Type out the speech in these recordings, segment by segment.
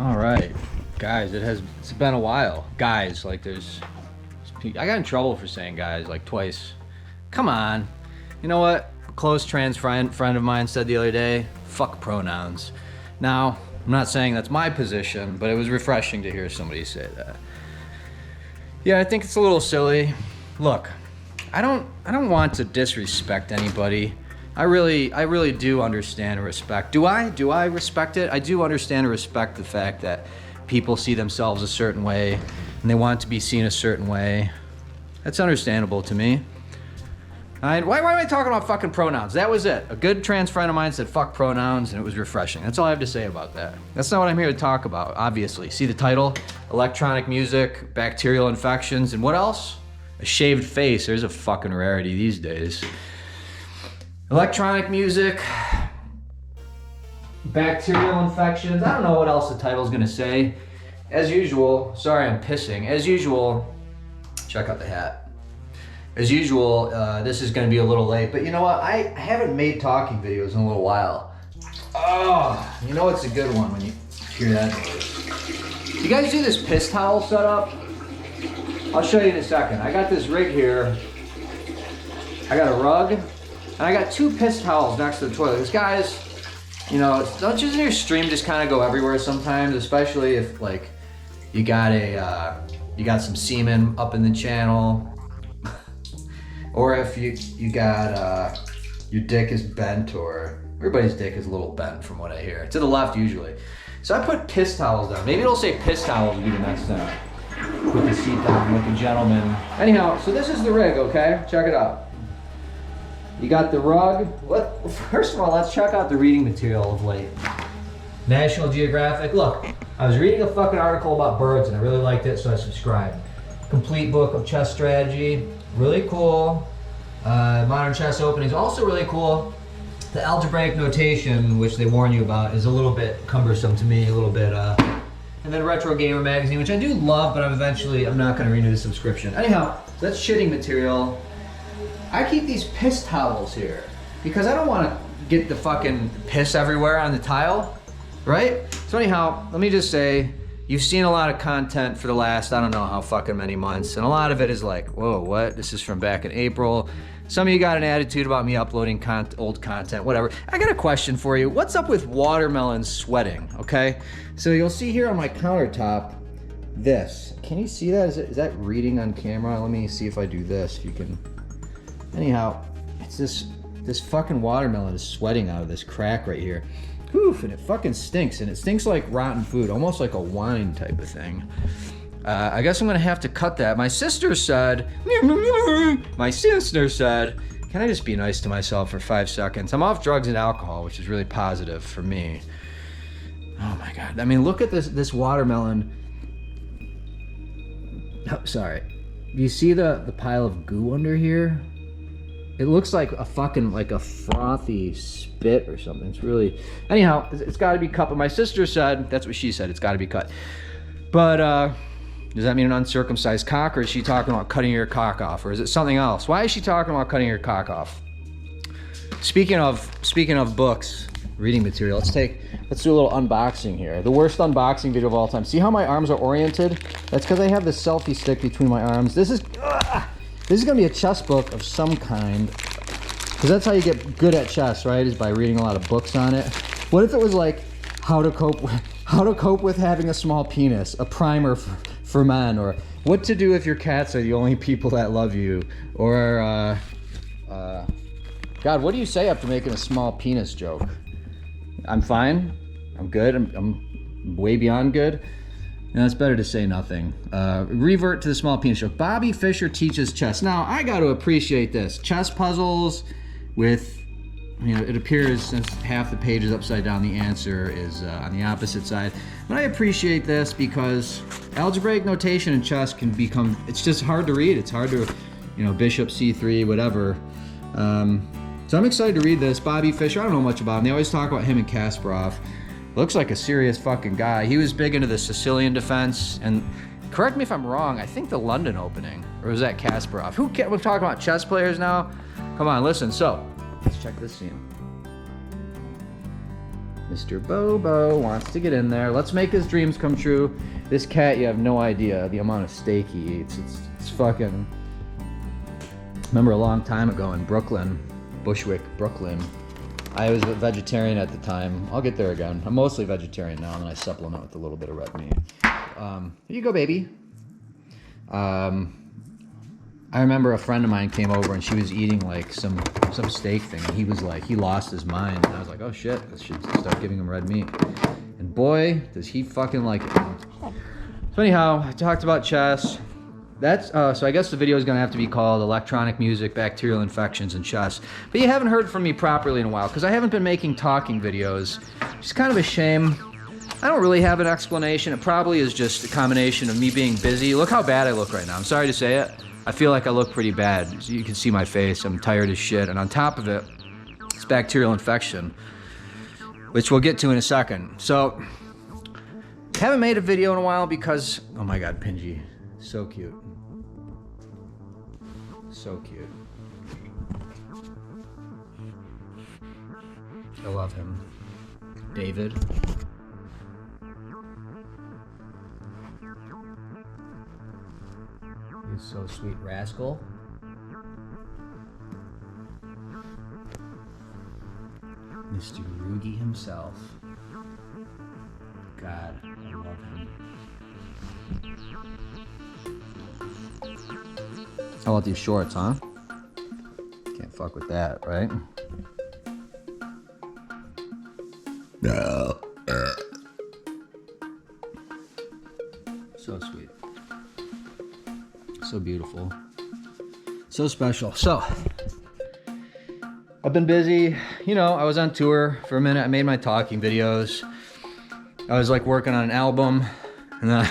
All right, guys, it's been a while. Guys, like I got in trouble for saying guys like twice. Come on. You know what? A close trans friend of mine said the other day, fuck pronouns. Now, I'm not saying that's my position, but it was refreshing to hear somebody say that. Yeah, I think it's a little silly. Look, I don't want to disrespect anybody. I really do understand and respect. Do I respect it? I do understand and respect the fact that people see themselves a certain way and they want to be seen a certain way. That's understandable to me. Why am I talking about fucking pronouns? That was it. A good trans friend of mine said fuck pronouns and it was refreshing. That's all I have to say about that. That's not what I'm here to talk about, obviously. See the title? Electronic music, bacterial infections, and what else? A shaved face. There's a fucking rarity these days. Electronic music, bacterial infections. I don't know what else the title's gonna say. As usual, sorry I'm pissing. As usual, check out the hat. As usual, this is gonna be a little late, but you know what? I haven't made talking videos in a little while. Oh, you know it's a good one when you hear that noise. You guys see this piss towel setup? I'll show you in a second. I got this rig here. I got a rug. And I got two piss towels next to the toilet. This guy's, you know, don't you your stream just kind of go everywhere sometimes, especially if like you got some semen up in the channel, or if you got your dick is bent, or everybody's dick is a little bent from what I hear. To the left usually. So I put piss towels down. Maybe it'll say piss towels will be the next thing. Put the seat down like a gentleman. Anyhow, so this is the rig, okay? Check it out. You got the rug. First of all, let's check out the reading material of late. National Geographic. Look, I was reading a fucking article about birds and I really liked it, so I subscribed. Complete book of chess strategy. Really cool. Modern chess openings. Also really cool. The algebraic notation, which they warn you about, is a little bit cumbersome to me, a little bit. And then Retro Gamer magazine, which I do love, but I'm not going to renew the subscription. Anyhow, that's shitting material. I keep these piss towels here because I don't want to get the fucking piss everywhere on the tile, right? So anyhow, let me just say, you've seen a lot of content for the last, I don't know how fucking many months, and a lot of it is like, whoa, what? This is from back in April. Some of you got an attitude about me uploading old content, whatever. I got a question for you. What's up with watermelon sweating, okay? So you'll see here on my countertop, this. Can you see that? Is that reading on camera? Let me see if I do this, if you can. Anyhow, it's this fucking watermelon is sweating out of this crack right here. Oof, and it fucking stinks, and it stinks like rotten food, almost like a wine type of thing. I guess I'm gonna have to cut that. My sister said, can I just be nice to myself for 5 seconds? I'm off drugs and alcohol, which is really positive for me. Oh my God, I mean, look at this watermelon. Oh, sorry. Do you see the pile of goo under here? It looks like a fucking, like a frothy spit or something. It's really, anyhow, it's gotta be cut. But my sister said, that's what she said, it's gotta be cut. But does that mean an uncircumcised cock, or is she talking about cutting your cock off? Or is it something else? Why is she talking about cutting your cock off? Speaking of books, reading material, let's do a little unboxing here. The worst unboxing video of all time. See how my arms are oriented? That's because I have this selfie stick between my arms. This is gonna be a chess book of some kind, because that's how you get good at chess, right? Is by reading a lot of books on it. What if it was like how to cope with having a small penis, a primer for men, or what to do if your cats are the only people that love you, or God, what do you say after making a small penis joke? I'm fine. I'm good. I'm way beyond good. No, it's better to say nothing. Revert to the small penis joke. Bobby Fischer teaches chess. Now, I got to appreciate this. Chess puzzles with, you know, it appears since half the page is upside down, the answer is on the opposite side. But I appreciate this because algebraic notation in chess can become, it's just hard to read. It's hard to, you know, bishop c3, whatever. So I'm excited to read this. Bobby Fischer, I don't know much about him. They always talk about him and Kasparov. Looks like a serious fucking guy. He was big into the Sicilian defense, and correct me if I'm wrong, I think the London opening, or was that Kasparov? We're talking about chess players now? Come on, listen. So, let's check this scene. Mr. Bobo wants to get in there. Let's make his dreams come true. This cat, you have no idea the amount of steak he eats. It's fucking... Remember a long time ago in Brooklyn, Bushwick, Brooklyn, I was a vegetarian at the time. I'll get there again. I'm mostly vegetarian now, and then I supplement with a little bit of red meat. Here you go, baby. I remember a friend of mine came over and she was eating like some steak thing, and he was like, he lost his mind. And I was like, oh shit, I should start giving him red meat. And boy, does he fucking like it. So anyhow, I talked about chess. That's so I guess the video is gonna have to be called Electronic Music, Bacterial Infections, and Chess. But you haven't heard from me properly in a while because I haven't been making talking videos. It's kind of a shame. I don't really have an explanation. It probably is just a combination of me being busy. Look how bad I look right now. I'm sorry to say it. I feel like I look pretty bad. So you can see my face. I'm tired as shit. And on top of it, it's bacterial infection, which we'll get to in a second. So, haven't made a video in a while because, oh my God, Pingy. So cute. So cute. I love him. David. He's so sweet, rascal. Mr. Rugi himself. God, I love him. How about these shorts, huh? Can't fuck with that, right? No. So sweet. So beautiful. So special. So, I've been busy. You know, I was on tour for a minute. I made my talking videos. I was like working on an album, and then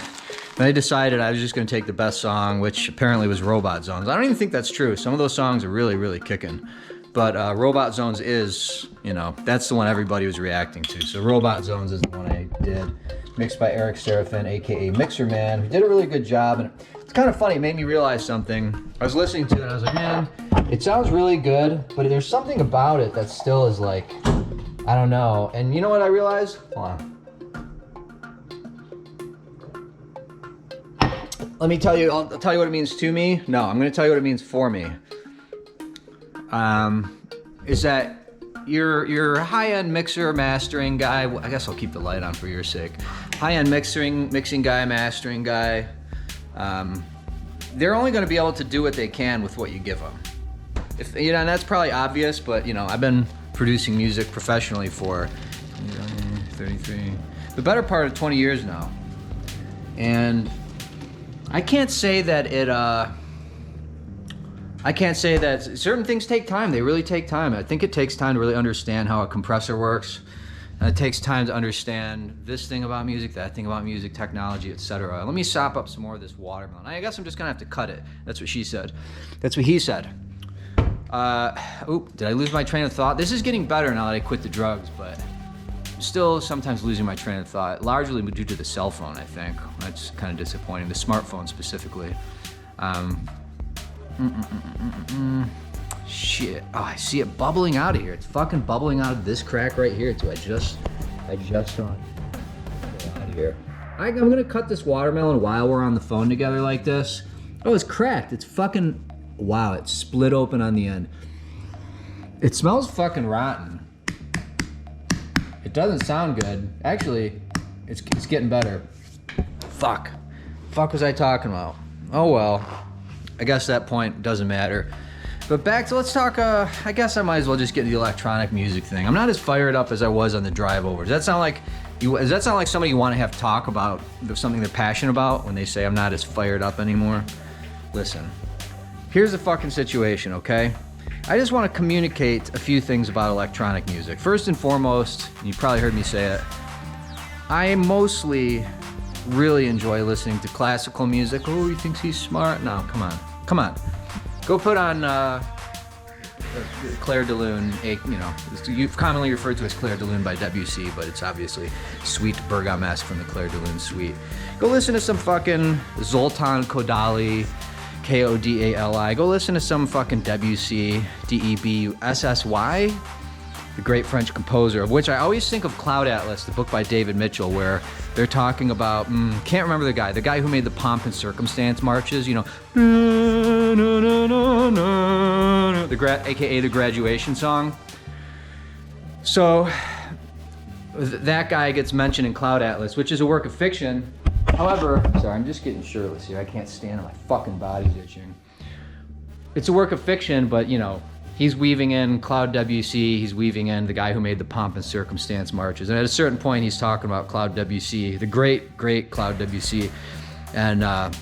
I decided I was just gonna take the best song, which apparently was Robot Zones. I don't even think that's true. Some of those songs are really, really kicking. But Robot Zones is, you know, that's the one everybody was reacting to. So Robot Zones is the one I did, mixed by Eric Seraphin, AKA Mixer Man, who did a really good job. And it's kind of funny, it made me realize something. I was listening to it and I was like, man, it sounds really good, but there's something about it that still is like, I don't know. And you know what I realized? Hold on. Let me tell you, I'll tell you what it means to me. No, I'm gonna tell you what it means for me. Is that you're a high-end mixer, mastering guy. I guess I'll keep the light on for your sake. High-end mixing guy, mastering guy. They're only gonna be able to do what they can with what you give them. If you know, and that's probably obvious, but you know, I've been producing music professionally for 33, the better part of 20 years now, and I can't say that it. I can't say that certain things take time. They really take time. I think it takes time to really understand how a compressor works. And it takes time to understand this thing about music, that thing about music, technology, etc. Let me sop up some more of this watermelon. I guess I'm just gonna have to cut it. That's what she said. That's what he said. Oop, did I lose my train of thought? This is getting better now that I quit the drugs, but I'm still sometimes losing my train of thought, largely due to the cell phone, I think. That's kind of disappointing, the smartphone specifically. Shit. Oh, I see it bubbling out of here. It's fucking bubbling out of this crack right here too. I just saw it. Get out of here. I'm gonna cut this watermelon while we're on the phone together like this. Oh, it's cracked. It's fucking, wow, it's split open on the end. It smells fucking rotten. It doesn't sound good. Actually, it's getting better. Fuck was I talking about? Oh well. I guess that point doesn't matter. But back to, let's talk, I guess I might as well just get the electronic music thing. I'm not as fired up as I was on the drive over. Does that sound like somebody you want to have talk about something they're passionate about when they say I'm not as fired up anymore? Listen, here's the fucking situation, okay? I just want to communicate a few things about electronic music. First and foremost, you probably heard me say it, I mostly really enjoy listening to classical music. Oh, he thinks he's smart? No, come on. Go put on Clair de Lune, you know, it's commonly referred to as Clair de Lune by Debussy, but it's obviously Suite Bergamesque from the Clair de Lune suite. Go listen to some fucking Zoltan Kodaly, Kodali. Go listen to some fucking Debussy, Debussy. the great French composer, of which I always think of Cloud Atlas, the book by David Mitchell, where they're talking about, can't remember the guy who made the Pomp and Circumstance marches, you know, AKA the graduation song. So that guy gets mentioned in Cloud Atlas, which is a work of fiction. However, sorry, I'm just getting shirtless here. I can't stand it. My fucking body's itching. It's a work of fiction, but you know, he's weaving in Cloud WC, he's weaving in the guy who made the Pomp and Circumstance marches. And at a certain point, he's talking about Cloud WC, the great, great Cloud WC. And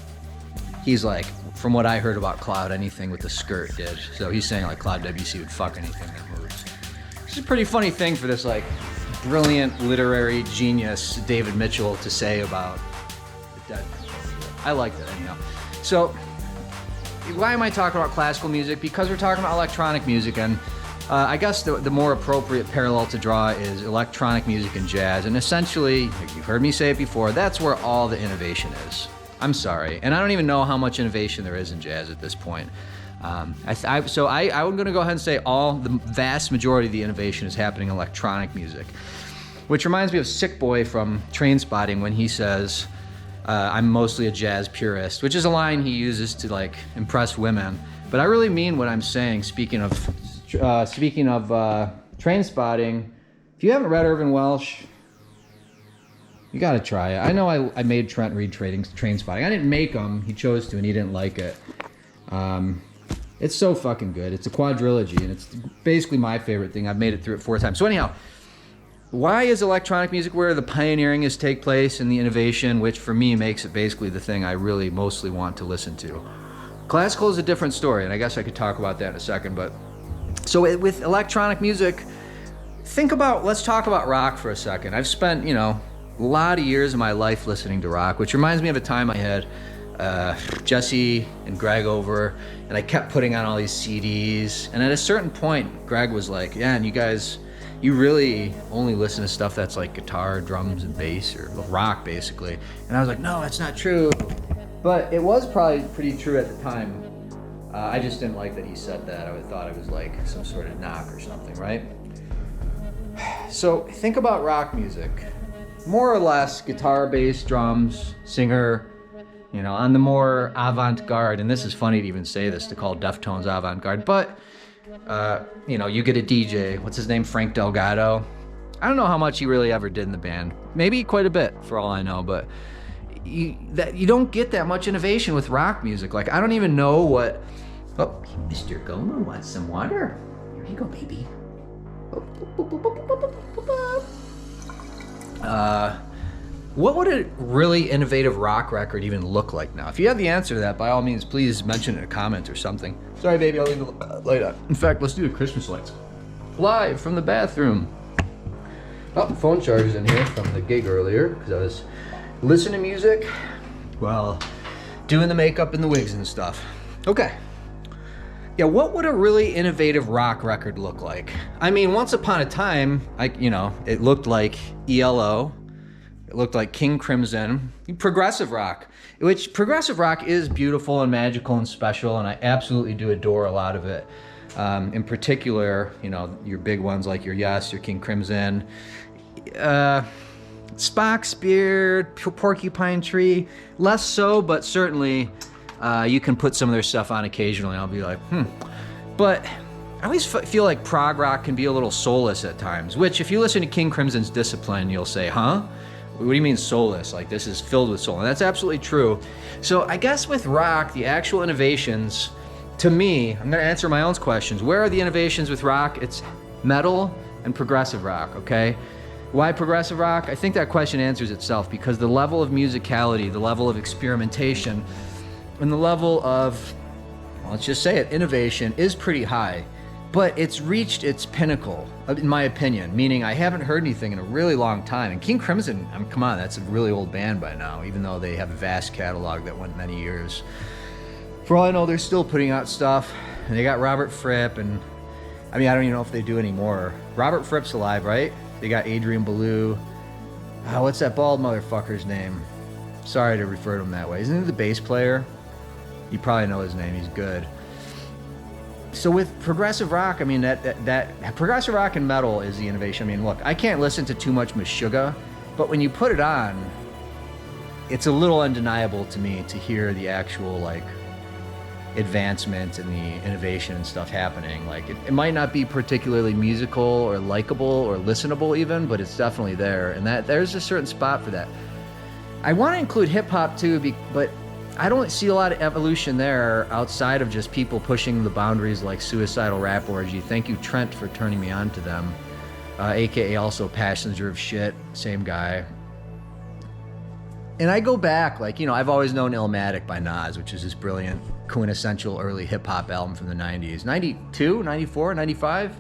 he's like, from what I heard about Cloud, anything with the skirt did. So he's saying like Cloud WC would fuck anything that moves. It's a pretty funny thing for this like brilliant literary genius, David Mitchell, to say about the dead. I like that anyhow. So, why am I talking about classical music? Because we're talking about electronic music, and I guess the more appropriate parallel to draw is electronic music and jazz. And essentially, you've heard me say it before, that's where all the innovation is. I'm sorry. And I don't even know how much innovation there is in jazz at this point. I'm going to go ahead and say the vast majority of the innovation is happening in electronic music. Which reminds me of Sick Boy from Trainspotting when he says, I'm mostly a jazz purist, which is a line he uses to like impress women. But I really mean what I'm saying. Speaking of Trainspotting, if you haven't read Irvin Welsh, you got to try it. I know I made Trent read Trainspotting. I didn't make him. He chose to, and he didn't like it. It's so fucking good. It's a quadrilogy, and it's basically my favorite thing. I've made it through it 4 times. So anyhow. Why is electronic music where the pioneering is take place and the innovation, which for me makes it basically the thing I really mostly want to listen to? Classical is a different story, and I guess I could talk about that in a second, but so with electronic music, let's talk about rock for a second. I've spent, a lot of years of my life listening to rock, which reminds me of a time I had Jesse and Greg over, and I kept putting on all these CDs, and at a certain point, Greg was like, yeah, and you really only listen to stuff that's like guitar, drums, and bass, or rock, basically. And I was like, no, that's not true. But it was probably pretty true at the time. I just didn't like that he said that. I thought it was like some sort of knock or something, right? So think about rock music. More or less guitar, bass, drums, singer, on the more avant-garde. And this is funny to even say this, to call Deftones avant-garde, but you get a DJ, what's his name, Frank Delgado. I don't know how much he really ever did in the band. Maybe quite a bit, for all I know, but you don't get that much innovation with rock music. Like, I don't even know what... Oh, Mr. Goma wants some water. Here you go, baby. What would a really innovative rock record even look like now? If you have the answer to that, by all means, please mention it in a comment or something. Sorry, baby, I'll leave the light on. In fact, let's do the Christmas lights. Live from the bathroom. Oh, the phone charger's in here from the gig earlier, because I was listening to music while doing the makeup and the wigs and stuff. Okay. Yeah, what would a really innovative rock record look like? I mean, once upon a time, it looked like ELO. It looked like King Crimson, progressive rock, which progressive rock is beautiful and magical and special, and I absolutely do adore a lot of it. In particular, your big ones like your Yes, your King Crimson, Spock's Beard, Porcupine Tree, less so, but certainly you can put some of their stuff on occasionally. I'll be like, But I always feel like prog rock can be a little soulless at times, which if you listen to King Crimson's Discipline, you'll say, huh? What do you mean soulless? Like, this is filled with soul. And that's absolutely true. So I guess with rock, the actual innovations, to me, I'm going to answer my own questions. Where are the innovations with rock? It's metal and progressive rock, okay? Why progressive rock? I think that question answers itself because the level of musicality, the level of experimentation, and the level of, let's just say it, innovation is pretty high. But it's reached its pinnacle, in my opinion, meaning I haven't heard anything in a really long time. And King Crimson, come on, that's a really old band by now, even though they have a vast catalog that went many years. For all I know, they're still putting out stuff. And they got Robert Fripp, and I don't even know if they do anymore. Robert Fripp's alive, right? They got Adrian Belew. What's that bald motherfucker's name? Sorry to refer to him that way. Isn't he the bass player? You probably know his name, he's good. So with progressive rock, I mean, that progressive rock and metal is the innovation. I mean, look, I can't listen to too much Meshuggah, but when you put it on, it's a little undeniable to me to hear the actual, like, advancement and the innovation and stuff happening. Like, it might not be particularly musical or likable or listenable even, but it's definitely there. And there's a certain spot for that. I want to include hip hop too, but I don't see a lot of evolution there outside of just people pushing the boundaries like Suicidal Rap Orgy. Thank you, Trent, for turning me on to them. AKA also Passenger of Shit, same guy. And I go back, like, you know, I've always known Illmatic by Nas, which is this brilliant, quintessential early hip-hop album from the 90s. 92, 94, 95?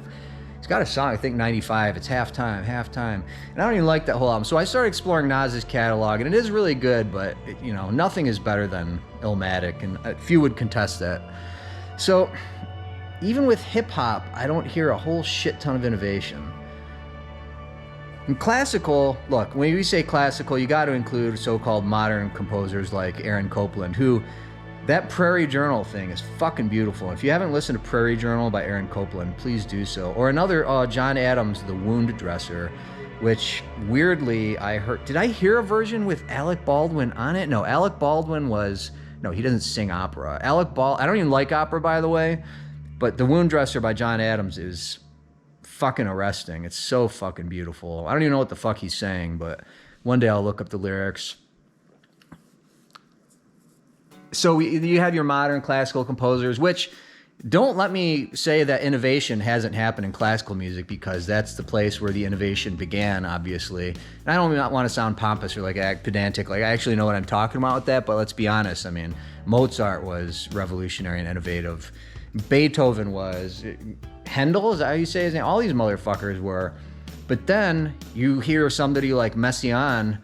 It's got a song, I think 95, it's Halftime. And I don't even like that whole album. So I started exploring Nas's catalog, and it is really good, but, you know, nothing is better than Illmatic, and few would contest that. So even with hip-hop, I don't hear a whole shit ton of innovation. In classical, look, when you say classical, you got to include so-called modern composers like Aaron Copland, who, that Prairie Journal thing is fucking beautiful. If you haven't listened to Prairie Journal by Aaron Copland, please do so. Or another, John Adams, The Wound Dresser, which weirdly I heard, did I hear a version with Alec Baldwin on it? No, Alec Baldwin no, he doesn't sing opera. I don't even like opera, by the way, but The Wound Dresser by John Adams is fucking arresting. It's so fucking beautiful. I don't even know what the fuck he's saying, but one day I'll look up the lyrics. So you have your modern classical composers, which, don't let me say that innovation hasn't happened in classical music, because that's the place where the innovation began, obviously. And I don't want to sound pompous or like pedantic. Like, I actually know what I'm talking about with that, but let's be honest. I mean, Mozart was revolutionary and innovative. Beethoven was. Handel, is that how you say his name? All these motherfuckers were. But then you hear somebody like Messiaen,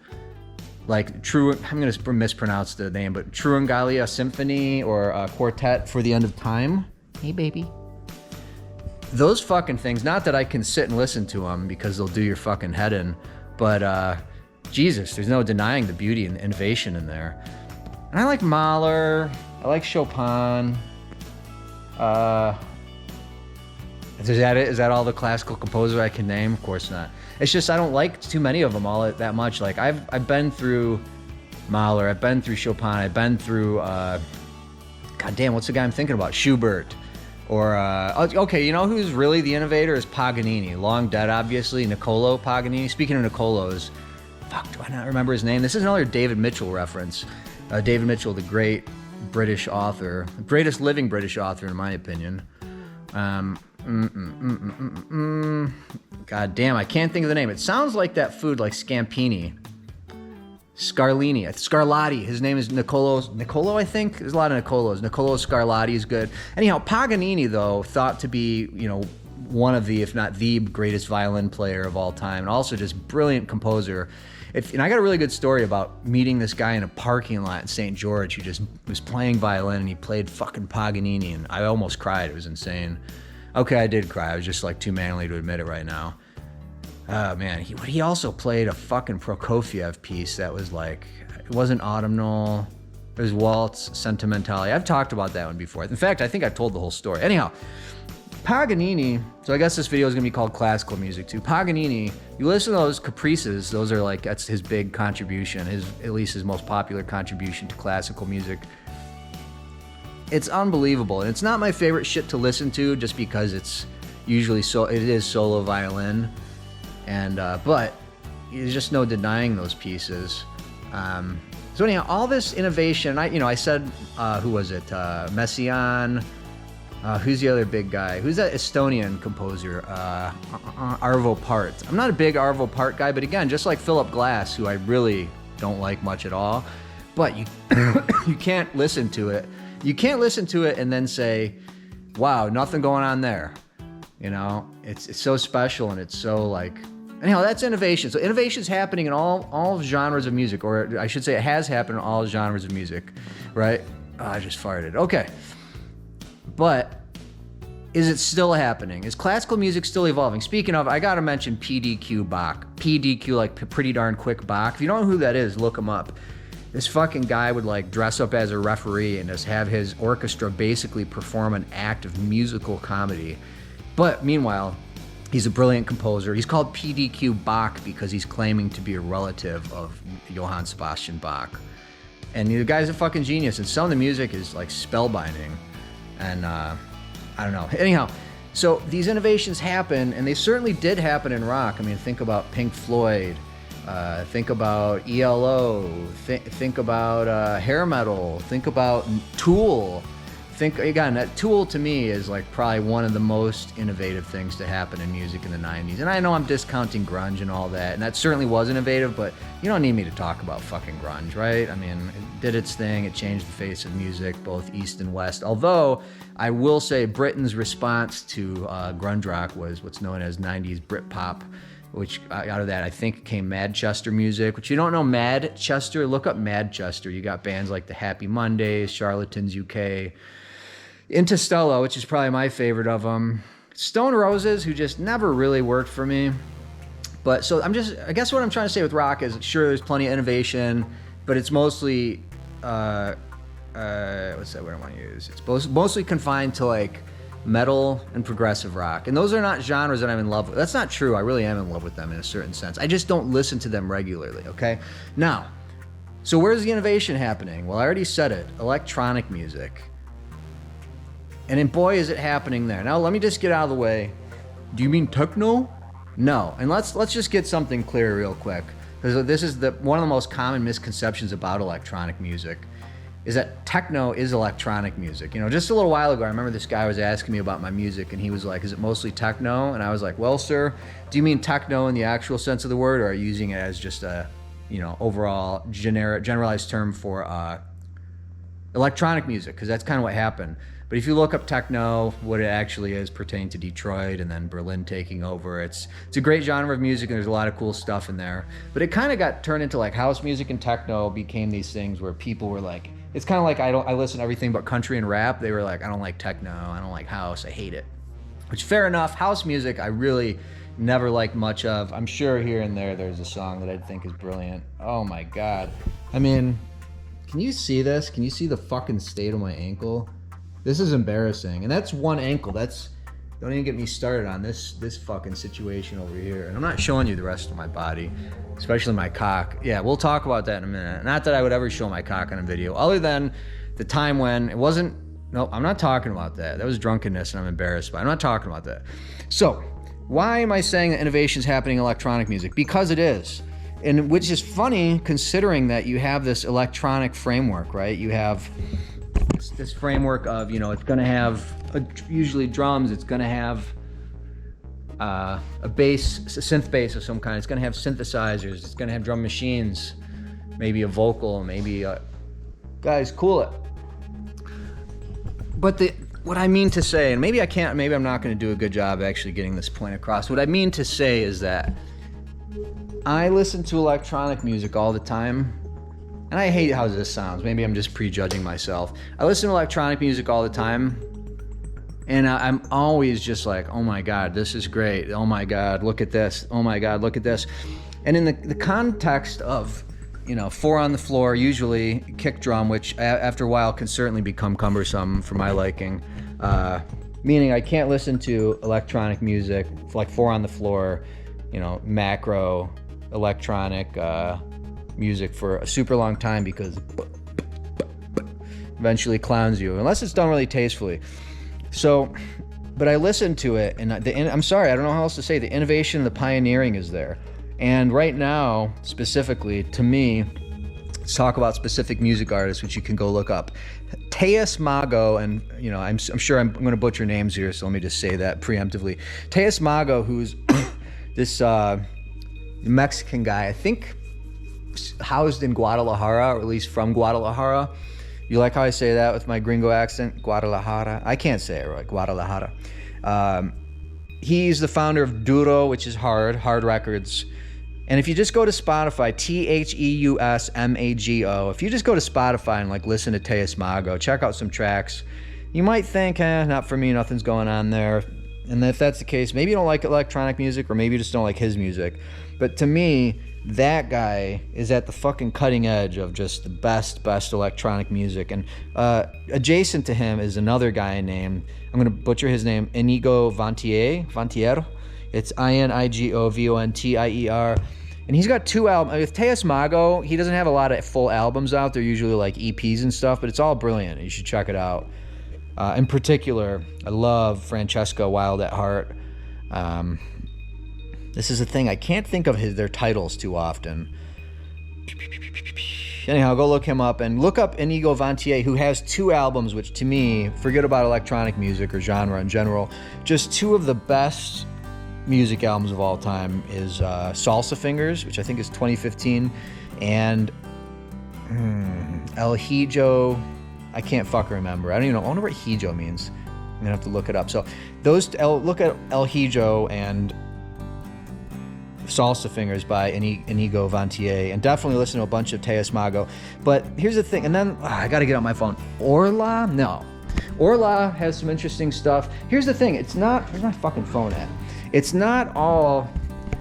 like I'm going to mispronounce the name, but Truengalia Symphony or Quartet for the End of Time. Hey, baby. Those fucking things, not that I can sit and listen to them because they'll do your fucking head in, but Jesus, there's no denying the beauty and the innovation in there. And I like Mahler, I like Chopin. Is that it? Is that all the classical composer I can name? Of course not. It's just I don't like too many of them all that much. Like, I've been through Mahler, I've been through Chopin, I've been through God damn, what's the guy I'm thinking about? Schubert. Or okay, you know who's really the innovator is Paganini. Long dead, obviously. Niccolo Paganini. Speaking of Niccolos, fuck, do I not remember his name? This is another David Mitchell reference. David Mitchell, the great British author, greatest living British author in my opinion. God damn, I can't think of the name. It sounds like that food, like Scampini. Scarlatti. His name is Niccolo, I think. There's a lot of Niccolos. Niccolo Scarlatti is good. Anyhow, Paganini, though, thought to be, you know, one of the, if not the greatest violin player of all time, and also just brilliant composer. And I got a really good story about meeting this guy in a parking lot in St. George who just was playing violin, and he played fucking Paganini, and I almost cried. It was insane. Okay, I did cry. I was just like too manly to admit it right now. Oh man, he also played a fucking Prokofiev piece that was like, it wasn't autumnal. It was Waltz Sentimentale. I've talked about that one before. In fact, I think I told the whole story. Anyhow, Paganini, so I guess this video is gonna be called classical music too. Paganini, you listen to those caprices, those are like, that's his big contribution, at least his most popular contribution to classical music. It's unbelievable, and it's not my favorite shit to listen to just because it is solo violin, and but there's just no denying those pieces. So anyhow, all this innovation, I said, who was it? Messiaen. Who's the other big guy? Who's that Estonian composer? Arvo Pärt. I'm not a big Arvo Pärt guy, but again, just like Philip Glass, who I really don't like much at all, but you can't listen to it. You can't listen to it and then say, wow, nothing going on there. You know, it's so special, and it's so like, anyhow, that's innovation. So innovation's happening in all genres of music, or I should say it has happened in all genres of music, right? Oh, I just farted. Okay. But is it still happening? Is classical music still evolving? Speaking of, I gotta mention PDQ Bach. PDQ, like pretty darn quick Bach. If you don't know who that is, look him up. this fucking guy would like dress up as a referee and just have his orchestra basically perform an act of musical comedy. But meanwhile, he's a brilliant composer. He's called PDQ Bach because he's claiming to be a relative of Johann Sebastian Bach. And the guy's a fucking genius, and some of the music is like spellbinding. And I don't know. Anyhow, so these innovations happen, and they certainly did happen in rock. I mean, think about Pink Floyd. Think about ELO. Think about hair metal. Think about Tool. Think again, that Tool to me is like probably one of the most innovative things to happen in music in the 90s. And I know I'm discounting grunge and all that, and that certainly was innovative, but you don't need me to talk about fucking grunge, right? I mean, it did its thing. It changed the face of music, both East and West. Although I will say Britain's response to grunge rock was what's known as 90s Britpop, which out of that I think came Manchester music. Which you don't know Manchester, look up Manchester. You got bands like the Happy Mondays, Charlatans UK, Interstellar, which is probably my favorite of them, Stone Roses, who just never really worked for me. But so I guess what I'm trying to say with rock is, sure, there's plenty of innovation, but it's mostly what's that word I want to use? It's mostly confined to like metal and progressive rock. And those are not genres that I'm in love with. That's not true. I really am in love with them in a certain sense. I just don't listen to them regularly, okay? Now, so where's the innovation happening? Well, I already said it, electronic music. And then boy, is it happening there. Now, let me just get out of the way. Do you mean techno? No. And let's just get something clear real quick. Because this is one of the most common misconceptions about electronic music, is that techno is electronic music. You know, just a little while ago, I remember this guy was asking me about my music, and he was like, is it mostly techno? And I was like, well, sir, do you mean techno in the actual sense of the word, or are you using it as just a, you know, overall generalized term for electronic music? Because that's kind of what happened. But if you look up techno, what it actually is pertaining to Detroit and then Berlin taking over, it's a great genre of music, and there's a lot of cool stuff in there. But it kind of got turned into like house music, and techno became these things where people were like, it's kind of like I listen to everything but country and rap. They were like, I don't like techno, I don't like house, I hate it. Which, fair enough. House music I really never liked much of. I'm sure here and there's a song that I think is brilliant. Oh my God. I mean, can you see this? Can you see the fucking state of my ankle? This is embarrassing. And that's one ankle. Don't even get me started on this fucking situation over here. And I'm not showing you the rest of my body, especially my cock. Yeah, we'll talk about that in a minute. Not that I would ever show my cock on a video, other than the time when it wasn't, no, I'm not talking about that. That was drunkenness and I'm embarrassed by it. I'm not talking about that. So, why am I saying that innovation is happening in electronic music? Because it is. And which is funny considering that you have this electronic framework, right? You have this framework of, you know, it's going to have usually drums, it's going to have a bass, a synth bass of some kind, it's going to have synthesizers, it's going to have drum machines, maybe a vocal, maybe guys, cool it. But what I mean to say, and maybe I'm not going to do a good job actually getting this point across. What I mean to say is that I listen to electronic music all the time. And I hate how this sounds. Maybe I'm just prejudging myself. I listen to electronic music all the time, and I'm always just like, oh my God, this is great. Oh my God, look at this. Oh my God, look at this. And in the context of, you know, 4 on the floor, usually kick drum, which after a while can certainly become cumbersome for my liking, meaning I can't listen to electronic music like 4 on the floor, you know, macro electronic music for a super long time, because eventually clowns you, unless it's done really tastefully. So, but I listen to it, and I'm sorry, I don't know how else to say. The innovation, the pioneering is there. And right now, specifically, to me, let's talk about specific music artists, which you can go look up. Teus Mago, and you know, I'm sure I'm going to butcher names here, so let me just say that preemptively. Teus Mago, who's this Mexican guy, I think housed in Guadalajara, or at least from Guadalajara. You like how I say that with my gringo accent? Guadalajara. I can't say it right. Guadalajara. He's the founder of Duro, which is Hard Records. And if you just go to Spotify, TheusMago, if you just go to Spotify and like listen to Teus Mago, check out some tracks, you might think, not for me, nothing's going on there. And if that's the case, maybe you don't like electronic music, or maybe you just don't like his music. But to me, that guy is at the fucking cutting edge of just the best electronic music. And adjacent to him is another guy named, I'm gonna butcher his name, Inigo Vantier. It's Inigovontier. And he's got 2 albums. With Teus Mago, he doesn't have a lot of full albums out. They're usually like EPs and stuff, but it's all brilliant. You should check it out. In particular, I love Francesco Wild at Heart. This is a thing, I can't think of their titles too often. Anyhow, go look him up, and look up Inigo Vantier, who has 2 albums, which to me, forget about electronic music or genre in general, just 2 of the best music albums of all time is Salsa Fingers, which I think is 2015, and El Hijo, I can't fucking remember. I don't even know. I wonder what Hijo means. I'm gonna have to look it up. So look at El Hijo and Salsa Fingers by Inigo Vantier, and definitely listen to a bunch of Teus Mago. But here's the thing, and then I gotta get on my phone. Orla? No. Orla has some interesting stuff. Here's the thing, where's my fucking phone at? It's not all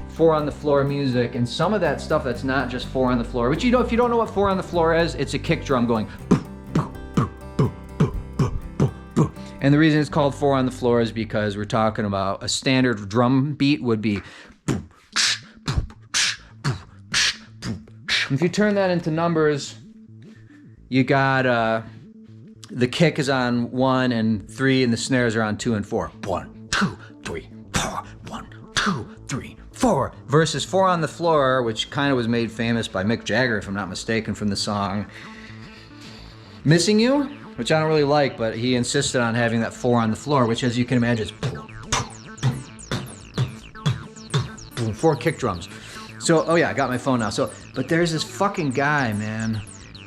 4 on the floor music, and some of that stuff that's not just 4 on the floor, which if you don't know what 4 on the floor is, it's a kick drum going boom, boom, boom, boom, boom, boom, boom, boom. And the reason it's called 4 on the floor is because we're talking about a standard drum beat would be boom. If you turn that into numbers, you got the kick is on 1 and 3, and the snares are on 2 and 4. 1, 2, 3, 4. 1, 2, 3, 4. Versus 4 on the floor, which kind of was made famous by Mick Jagger, if I'm not mistaken, from the song Missing You, which I don't really like, but he insisted on having that 4 on the floor, which, as you can imagine, is 4 kick drums. So, oh yeah, I got my phone now. But there's this fucking guy, man.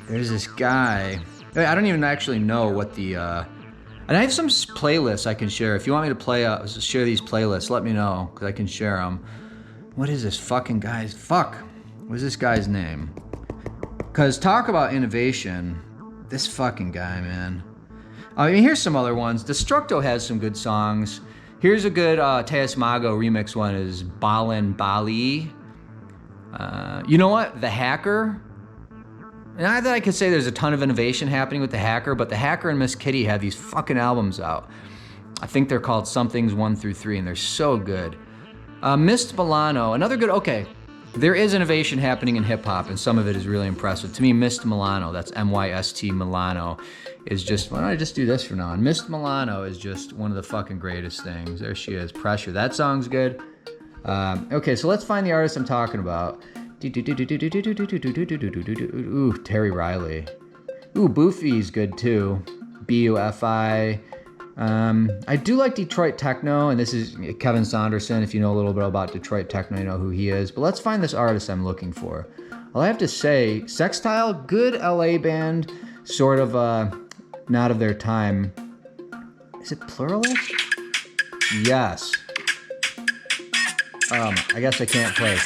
There's this guy. I don't even actually know what the, and I have some playlists I can share. If you want me to share these playlists, let me know, because I can share them. What is this fucking guy's, what's this guy's name? Because talk about innovation, this fucking guy, man. I mean, here's some other ones. Destructo has some good songs. Here's a good Teus Mago remix one, is Balin Bali. You know what? The Hacker. Not that I could say there's a ton of innovation happening with The Hacker, but The Hacker and Miss Kitty have these fucking albums out. I think they're called Somethings 1 through 3, and they're so good. Mist Milano, another good, okay. There is innovation happening in hip hop, and some of it is really impressive. To me, Mist Milano, that's M-Y-S-T Milano, is just, why don't I just do this from now on? Mist Milano is just one of the fucking greatest things. There she is, Pressure. That song's good. Okay, so let's find the artist I'm talking about. Ooh, Terry Riley. Ooh, Boofy's good too. B-U-F-I. I do like Detroit techno, and this is Kevin Saunderson. If you know a little bit about Detroit techno, you know who he is. But let's find this artist I'm looking for. All I have to say, Sextile, good LA band, sort of not of their time. Is it Pluralist? Yes. I guess I can't play.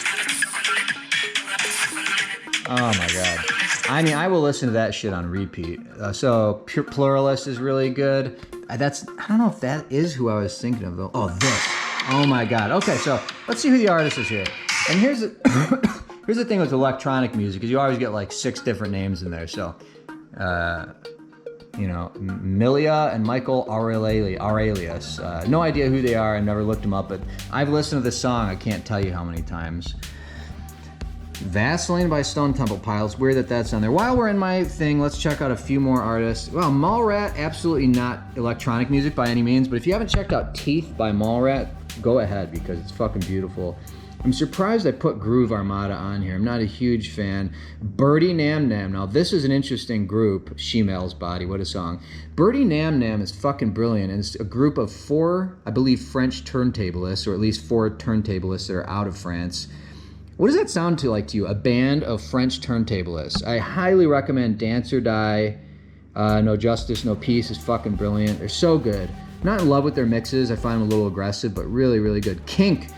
Oh my god. I mean, I will listen to that shit on repeat. So Pluralist is really good. I don't know if that is who I was thinking of though. Oh, this. Oh my god. Okay, so let's see who the artist is here. And here's the thing with electronic music, is you always get like 6 different names in there. So, you know, Milia and Michael Aurelius. No idea who they are. I never looked them up, but I've listened to this song. I can't tell you how many times. Vaseline by Stone Temple Pilots. Weird that that's on there. While we're in my thing, let's check out a few more artists. Well, Mallrat, absolutely not electronic music by any means, but if you haven't checked out Teeth by Mallrat, go ahead, because it's fucking beautiful. I'm surprised I put Groove Armada on here. I'm not a huge fan. Birdie Nam Nam. Now, this is an interesting group. Shemel's Body, what a song. Birdie Nam Nam is fucking brilliant, and it's a group of 4, I believe, French turntablists, or at least 4 turntablists that are out of France. What does that sound like to you? A band of French turntablists. I highly recommend Dance or Die. No Justice, No Peace is fucking brilliant. They're so good. Not in love with their mixes. I find them a little aggressive, but really, really good. Kink,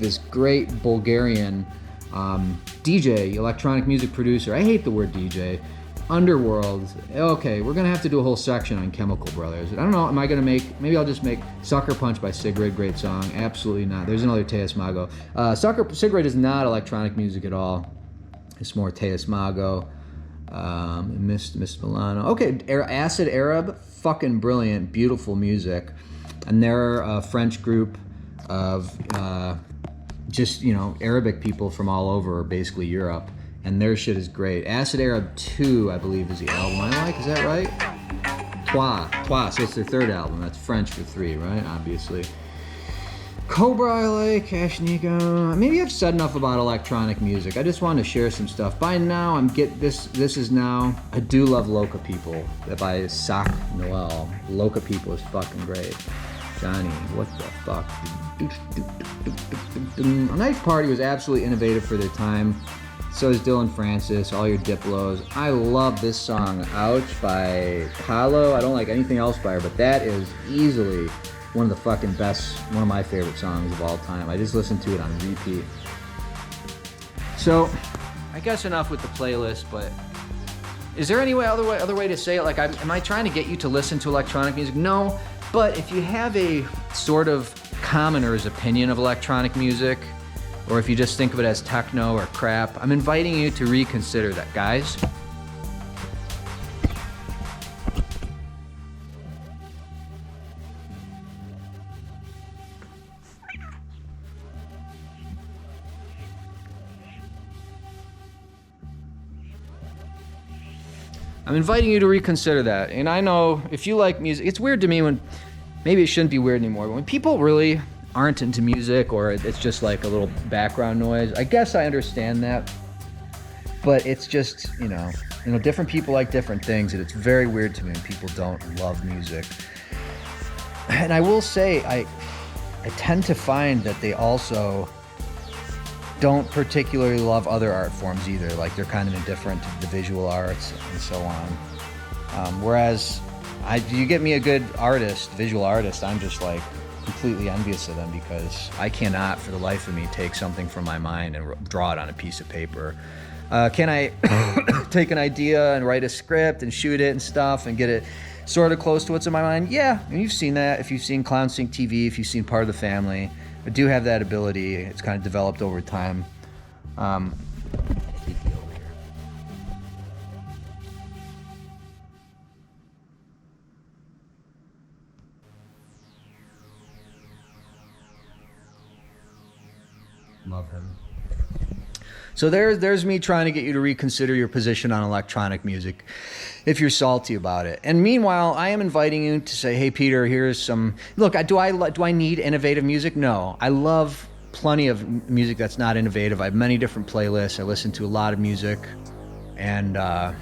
this great Bulgarian DJ, electronic music producer. I hate the word DJ. Underworld. Okay, we're gonna have to do a whole section on Chemical Brothers. I don't know, am I gonna make, maybe I'll just make Sucker Punch by Sigrid, great song. Absolutely not. There's another Teus Mago. Sigrid is not electronic music at all. It's more Teus Mago. Miss Milano. Okay, Acid Arab, fucking brilliant, beautiful music. And they're a French group of just, you know, Arabic people from all over, basically Europe. And their shit is great. Acid Arab 2, I believe, is the album I like. Is that right? Trois. So it's their third album. That's French for 3, right? Obviously. Cobra I like. Ashnika. Maybe I've said enough about electronic music. I just wanted to share some stuff. By now, this is now. I do love Loca People by Sac Noel. Loca People is fucking great. Johnny, what the fuck? A Nice Party was absolutely innovative for their time. So is Dylan Francis, All Your Diplos. I love this song, Ouch, by Paolo. I don't like anything else by her, but that is easily one of the fucking best, one of my favorite songs of all time. I just listen to it on repeat. So, I guess enough with the playlist, but is there any other way to say it? Like, am I trying to get you to listen to electronic music? No, but if you have a sort of commoner's opinion of electronic music, or if you just think of it as techno or crap, I'm inviting you to reconsider that, guys. I'm inviting you to reconsider that. And I know if you like music, it's weird to me when, maybe it shouldn't be weird anymore, but when people really aren't into music or it's just like a little background noise, I guess I understand that. But it's just, you know, different people like different things, and it's very weird to me when people don't love music. And I will say, I tend to find that they also don't particularly love other art forms either. Like, they're kind of indifferent to the visual arts and so on. Whereas, you get me a good artist, visual artist, I'm just like completely envious of them, because I cannot for the life of me take something from my mind and draw it on a piece of paper. Can I take an idea and write a script and shoot it and stuff and get it sort of close to what's in my mind? Yeah, and you've seen that. If you've seen Clown Sync TV, if you've seen Part of the Family, I do have that ability. It's kind of developed over time. Love him. So there's me trying to get you to reconsider your position on electronic music if you're salty about it. And meanwhile, I am inviting you to say, hey, Peter, here's some... Look, do I need innovative music? No. I love plenty of music that's not innovative. I have many different playlists. I listen to a lot of music. And I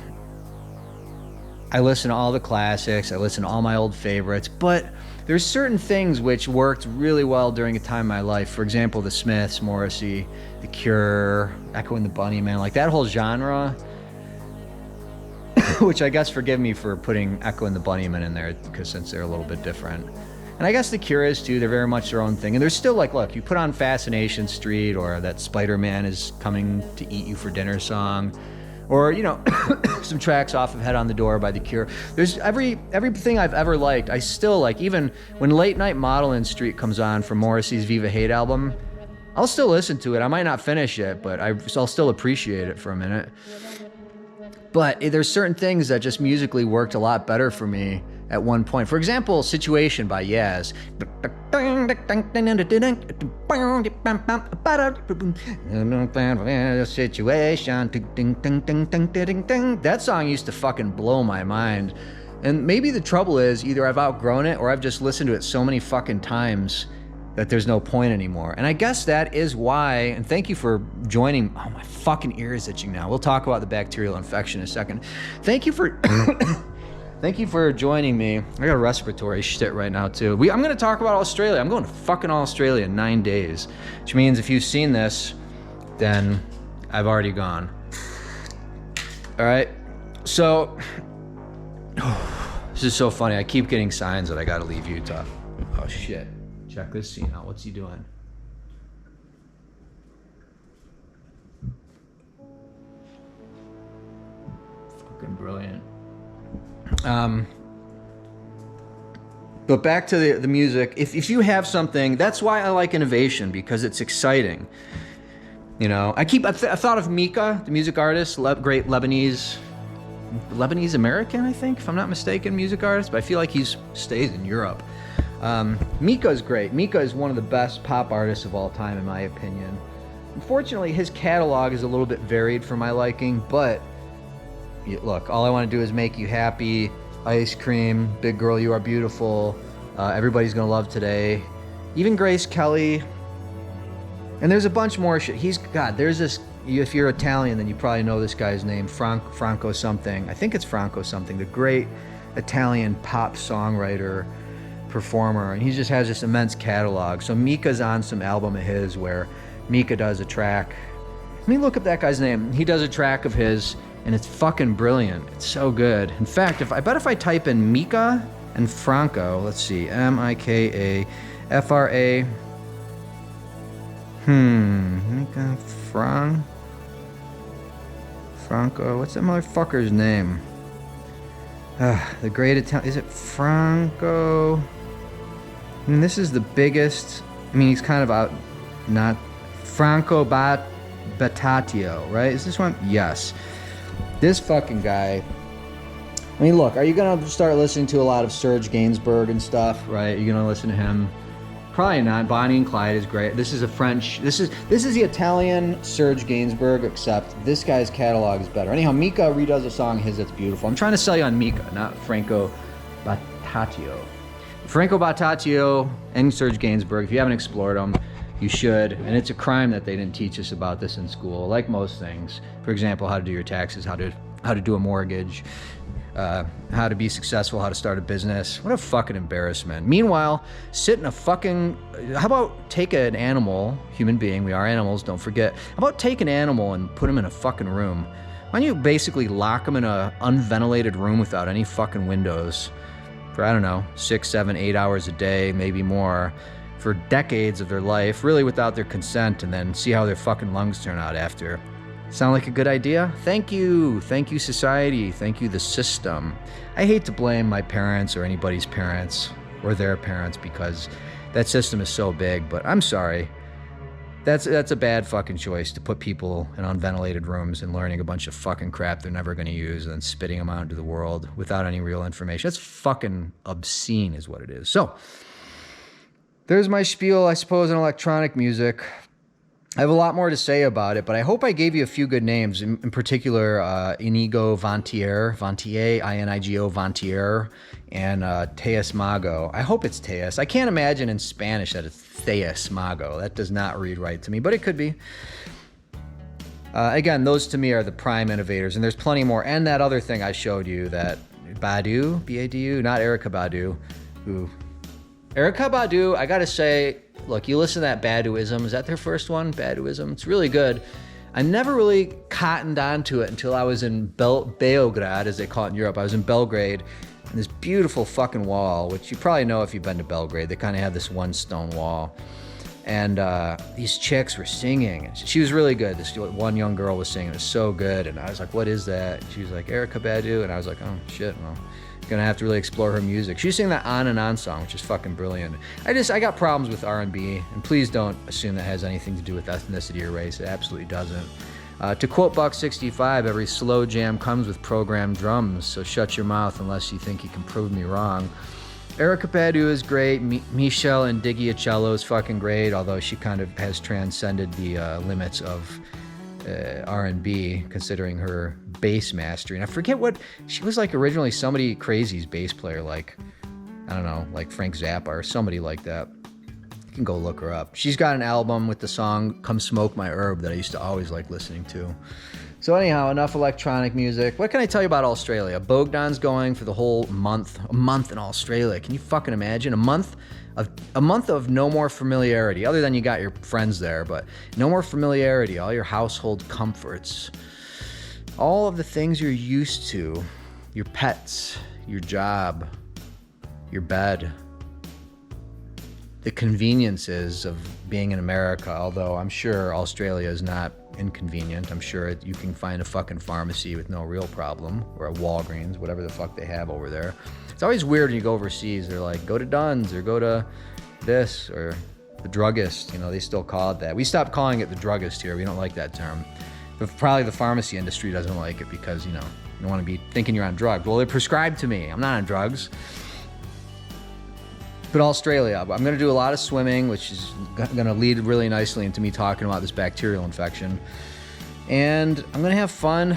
listen to all the classics. I listen to all my old favorites. But there's certain things which worked really well during a time in my life. For example, the Smiths, Morrissey, The Cure, Echo and the Bunnymen, like that whole genre, which I guess forgive me for putting Echo and the Bunnymen in there, because since they're a little bit different. And I guess The Cure is too, they're very much their own thing. And there's still like, look, you put on Fascination Street, or that Spider-Man is Coming to Eat You for Dinner song, or, you know, some tracks off of Head on the Door by The Cure. There's everything I've ever liked, I still like. Even when Late Night Modelin' Street comes on from Morrissey's Viva Hate album, I'll still listen to it. I might not finish it, but I'll still appreciate it for a minute. But there's certain things that just musically worked a lot better for me at one point. For example, Situation by Yaz. Situation. That song used to fucking blow my mind. And maybe the trouble is either I've outgrown it or I've just listened to it so many fucking times that there's no point anymore. And I guess that is why, and thank you for joining. Oh, my fucking ear is itching now. We'll talk about the bacterial infection in a second. Thank you for thank you for joining me. I got a respiratory shit right now too. I'm gonna talk about Australia. I'm going to fucking Australia in 9 days, which means if you've seen this, then I've already gone. All right, so this is so funny. I keep getting signs that I gotta leave Utah. Oh shit. Check this scene out. What's he doing? fucking brilliant. But back to the music. If you have something, that's why I like innovation, because it's exciting. You know, I thought of Mika, the music artist, great Lebanese American, I think, if I'm not mistaken, music artist, but I feel like he stays in Europe. Mika's great. Mika is one of the best pop artists of all time, in my opinion. Unfortunately, his catalog is a little bit varied for my liking, but look, all I want to do is make you happy. Ice Cream, Big Girl, You Are Beautiful, Everybody's Gonna Love Today, even Grace Kelly, and there's a bunch more shit. There's this, if you're Italian, then you probably know this guy's name, Franco something. I think it's Franco something, the great Italian pop songwriter, performer, and he just has this immense catalog. So Mika's on some album of his where Mika does a track. Let me look up that guy's name. He does a track of his, and it's fucking brilliant. It's so good. In fact, if I type in Mika and Franco, let's see, Mika Fra. Mika Franco. What's that motherfucker's name? The great Italian. Is it Franco? I mean, this is the biggest. I mean, he's kind of out. Not Franco Battatio, right? Is this one? Yes. This fucking guy. I mean, look, are you gonna start listening to a lot of Serge Gainsbourg and stuff, right? Are you gonna listen to him? Probably not. Bonnie and Clyde is great. This is a French. This is the Italian Serge Gainsbourg, except this guy's catalog is better. Anyhow, Mika redoes a song of his that's beautiful. I'm trying to sell you on Mika, not Franco Battatio. Franco Battatio and Serge Gainsbourg. If you haven't explored them, you should. And it's a crime that they didn't teach us about this in school, like most things. For example, how to do your taxes, how to do a mortgage, how to be successful, how to start a business. What a fucking embarrassment. Meanwhile, how about take an animal, human being, we are animals, don't forget. How about take an animal and put him in a fucking room? Why don't you basically lock him in an unventilated room without any fucking windows for, I don't know, 6, 7, 8 hours a day, maybe more, for decades of their life, really without their consent, and then see how their fucking lungs turn out after. Sound like a good idea? Thank you. Thank you, society. Thank you, the system. I hate to blame my parents or anybody's parents or their parents because that system is so big, but I'm sorry. That's a bad fucking choice to put people in unventilated rooms and learning a bunch of fucking crap they're never going to use and then spitting them out into the world without any real information. That's fucking obscene is what it is. So, there's my spiel, I suppose, on electronic music. I have a lot more to say about it, but I hope I gave you a few good names. In particular, Inigo Vantier, Inigo Vantier, and Teus Mago. I hope it's Teus. I can't imagine in Spanish that it's Teus Mago. That does not read right to me, but it could be. Again, those to me are the prime innovators, and there's plenty more. And that other thing I showed you, that Badu, B-A-D-U, not Erykah Badu, who... Erykah Badu, I gotta say, look, you listen to that Baduism. Is that their first one? Baduism. It's really good. I never really cottoned onto it until I was in Beograd, as they call it in Europe. I was in Belgrade, and this beautiful fucking wall, which you probably know if you've been to Belgrade. They kind of have this one stone wall. And these chicks were singing. She was really good. This one young girl was singing. It was so good. And I was like, what is that? She was like, Erykah Badu. And I was like, oh, shit, well, gonna have to really explore her music. She sang that On and On song, which is fucking brilliant. I got problems with R&B, and please don't assume that has anything to do with ethnicity or race. It absolutely doesn't. To quote Buck65, every slow jam comes with programmed drums, so shut your mouth unless you think you can prove me wrong. Erykah Badu is great. Michelle Indiggiacello is fucking great, although she kind of has transcended the limits of R&B, considering her bass mastering. I forget what she was like originally. Somebody crazy's bass player, like I don't know, like Frank Zappa or somebody like that. You can go look her up. She's got an album with the song "Come Smoke My Herb" that I used to always like listening to. So anyhow, enough electronic music. What can I tell you about Australia? Bogdan's going for the whole month. A month in Australia. Can you fucking imagine? A month of no more familiarity, other than you got your friends there, but no more familiarity, all your household comforts, all of the things you're used to, your pets, your job, your bed, the conveniences of being in America, although I'm sure Australia is not inconvenient. I'm sure you can find a fucking pharmacy with no real problem, or a Walgreens, whatever the fuck they have over there. It's always weird when you go overseas. They're like, go to Dunn's or go to this or the druggist. You know, they still call it that. We stopped calling it the druggist here. We don't like that term. But probably the pharmacy industry doesn't like it because, you know, you don't want to be thinking you're on drugs. Well, they're prescribed to me. I'm not on drugs. But Australia, I'm going to do a lot of swimming, which is going to lead really nicely into me talking about this bacterial infection. And I'm going to have fun.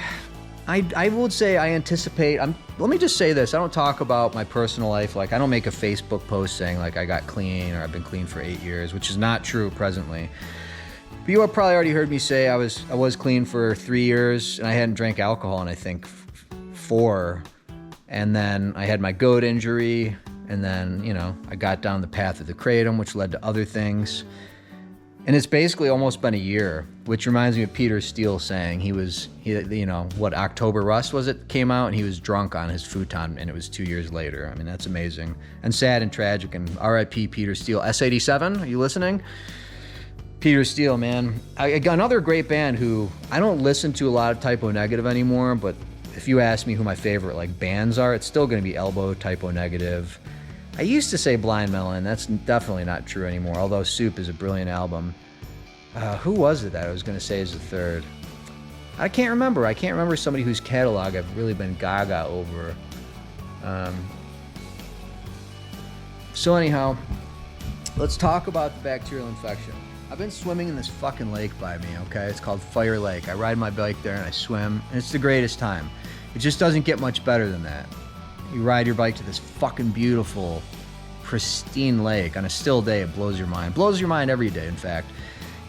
I would say I anticipate, let me just say this. I don't talk about my personal life. Like, I don't make a Facebook post saying, like, I got clean or I've been clean for 8 years, which is not true presently. But you have probably already heard me say I was clean for 3 years, and I hadn't drank alcohol in, I think, 4. And then I had my goat injury. And then, you know, I got down the path of the kratom, which led to other things. And it's basically almost been a year, which reminds me of Peter Steele saying October Rust was it, came out, and he was drunk on his futon, and it was 2 years later. I mean, that's amazing. And sad and tragic, and R.I.P. Peter Steele. S87, are you listening? Peter Steele, man. I got another great band who I don't listen to a lot of Typo Negative anymore, but if you ask me who my favorite like bands are, it's still going to be Elbow, Typo Negative. I used to say Blind Melon. That's definitely not true anymore, although Soup is a brilliant album. Who was it that I was going to say is the third? I can't remember. I can't remember somebody whose catalog I've really been gaga over. So anyhow, let's talk about the bacterial infection. I've been swimming in this fucking lake by me, okay? It's called Fire Lake. I ride my bike there and I swim, and it's the greatest time. It just doesn't get much better than that. You ride your bike to this fucking beautiful, pristine lake on a still day. It blows your mind. Blows your mind every day, in fact,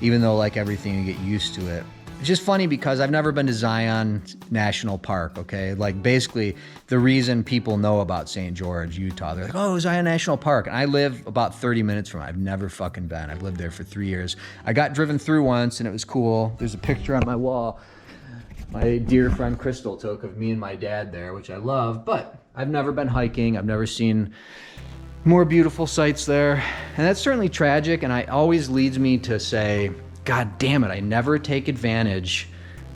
even though, like everything, you get used to it. It's just funny because I've never been to Zion National Park, okay? Like, basically, the reason people know about St. George, Utah, they're like, oh, Zion National Park. And I live about 30 minutes from it. I've never fucking been. I've lived there for 3 years. I got driven through once, and it was cool. There's a picture on my wall my dear friend Crystal took of me and my dad there, which I love, but I've never been hiking. I've never seen more beautiful sights there. And that's certainly tragic, and it always leads me to say, God damn it, I never take advantage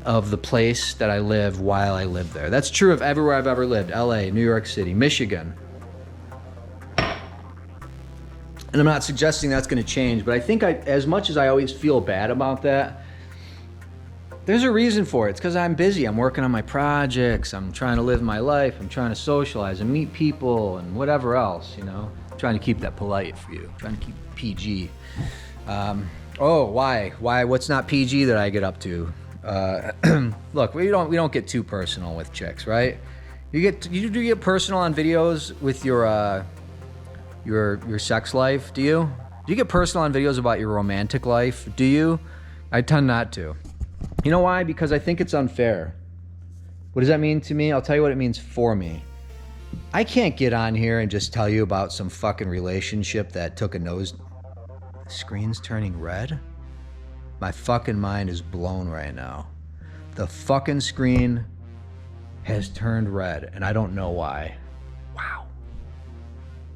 of the place that I live while I live there. That's true of everywhere I've ever lived. LA, New York City, Michigan. And I'm not suggesting that's going to change, but I think as much as I always feel bad about that, there's a reason for it. It's because I'm busy. I'm working on my projects. I'm trying to live my life. I'm trying to socialize and meet people and whatever else, you know. I'm trying to keep that polite for you. I'm trying to keep PG. Why? What's not PG that I get up to? Look, we don't get too personal with chicks, right? You get personal on videos with your sex life, do you? Do you get personal on videos about your romantic life? Do you? I tend not to. You know why? Because I think it's unfair. What does that mean to me? I'll tell you what it means for me. I can't get on here and just tell you about some fucking relationship that took a nose. The screen's turning red? My fucking mind is blown right now. The fucking screen has turned red, and I don't know why. Wow.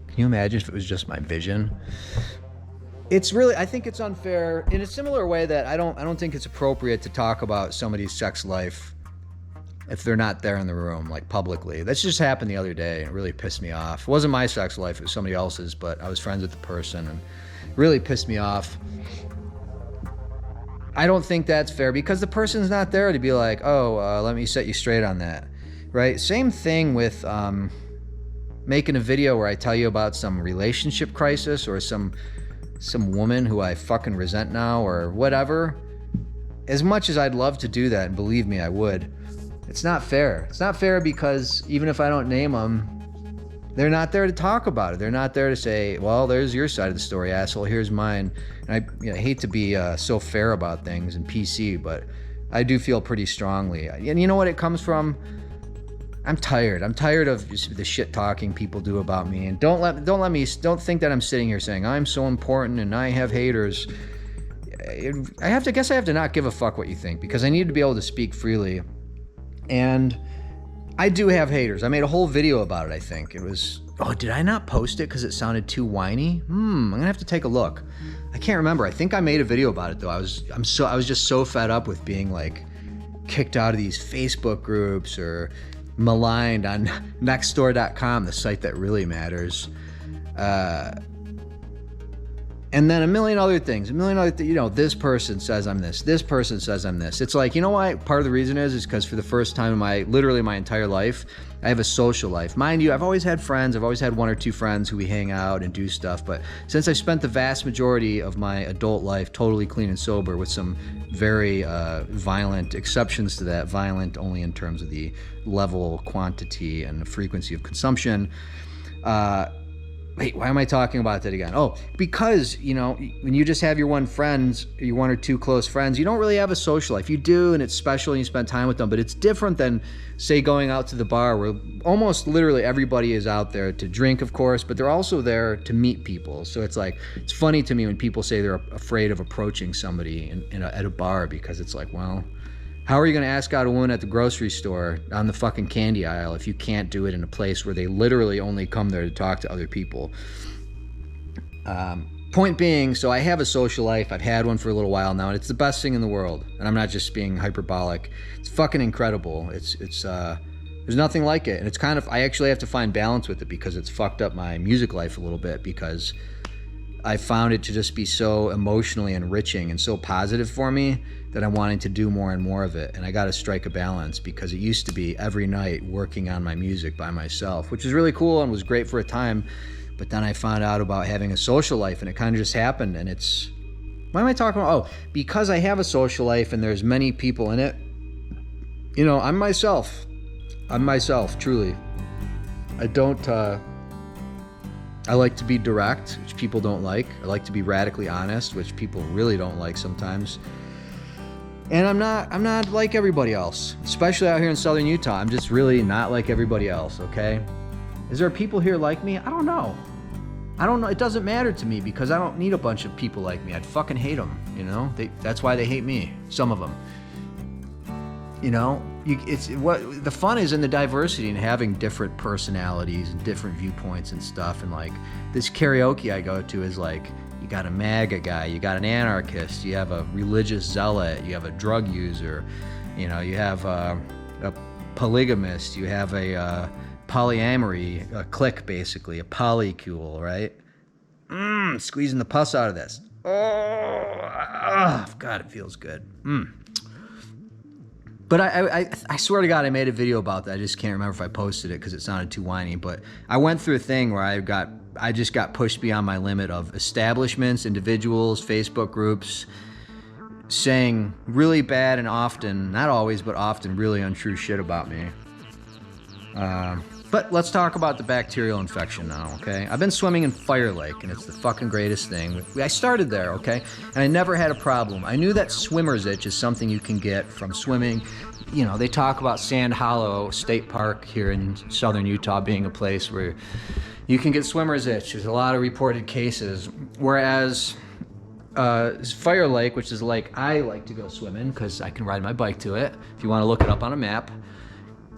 Can you imagine if it was just my vision? It's really, I think it's unfair in a similar way that I don't think it's appropriate to talk about somebody's sex life if they're not there in the room, like publicly. That just happened the other day and it really pissed me off. It wasn't my sex life, it was somebody else's, but I was friends with the person and it really pissed me off. I don't think that's fair because the person's not there to be like, let me set you straight on that, right? Same thing with making a video where I tell you about some relationship crisis or some woman who I fucking resent now or whatever. As much as I'd love to do that, and believe me, I would, it's not fair. It's not fair because even if I don't name them, they're not there to talk about it. They're not there to say, well, there's your side of the story, asshole, here's mine. And I hate to be so fair about things and PC, but I do feel pretty strongly. And you know what it comes from? I'm tired. I'm tired of the shit talking people do about me. And don't think that I'm sitting here saying I'm so important and I have haters. I have to not give a fuck what you think because I need to be able to speak freely. And I do have haters. I made a whole video about it, I think. It was Oh, did I not post it because it sounded too whiny? I'm gonna have to take a look. I can't remember. I think I made a video about it though. I was just so fed up with being like kicked out of these Facebook groups or maligned on nextdoor.com, the site that really matters. And then a million other things, this person says I'm this person says I'm this. It's like, you know why? Part of the reason is because for the first time in literally my entire life, I have a social life. Mind you, I've always had friends. I've always had one or two friends who we hang out and do stuff. But since I spent the vast majority of my adult life totally clean and sober, with some very violent exceptions to that, violent only in terms of the level, quantity, and the frequency of consumption, wait, why am I talking about that again? Oh, because, when you just have your one or two close friends, you don't really have a social life. You do, and it's special, and you spend time with them, but it's different than, say, going out to the bar where almost literally everybody is out there to drink, of course, but they're also there to meet people. So it's like, it's funny to me when people say they're afraid of approaching somebody at a bar, because it's like, well, how are you going to ask out a woman at the grocery store on the fucking candy aisle if you can't do it in a place where they literally only come there to talk to other people? Point being, so I have a social life. I've had one for a little while now, and it's the best thing in the world. And I'm not just being hyperbolic. It's fucking incredible. It's there's nothing like it. And it's kind of, I actually have to find balance with it because it's fucked up my music life a little bit, because I found it to just be so emotionally enriching and so positive for me that I'm wanting to do more and more of it. And I got to strike a balance, because it used to be every night working on my music by myself, which was really cool and was great for a time. But then I found out about having a social life, and it kind of just happened. And it's, why am I talking about? Oh, because I have a social life and there's many people in it. I'm myself. I'm myself, truly. I don't, I like to be direct, which people don't like. I like to be radically honest, which people really don't like sometimes. And I'm not like everybody else, especially out here in Southern Utah. I'm just really not like everybody else, okay? Is there people here like me? I don't know. It doesn't matter to me, because I don't need a bunch of people like me. I'd fucking hate them, That's why they hate me, some of them. The fun is in the diversity and having different personalities and different viewpoints and stuff. And like this karaoke I go to is like, you got a MAGA guy, you got an anarchist, you have a religious zealot, you have a drug user, you have a polygamist, you have a polyamory, a clique basically, a polycule, right? Squeezing the pus out of this. Oh, God, it feels good. But I swear to God, I made a video about that. I just can't remember if I posted it because it sounded too whiny. But I went through a thing where I just got pushed beyond my limit of establishments, individuals, Facebook groups, saying really bad and often, not always, but often really untrue shit about me. But let's talk about the bacterial infection now, okay? I've been swimming in Fire Lake, and it's the fucking greatest thing. I started there, okay? And I never had a problem. I knew that swimmer's itch is something you can get from swimming. They talk about Sand Hollow State Park here in southern Utah being a place where you can get swimmer's itch. There's a lot of reported cases. Whereas Fire Lake, which is a lake I like to go swim in because I can ride my bike to it, if you want to look it up on a map,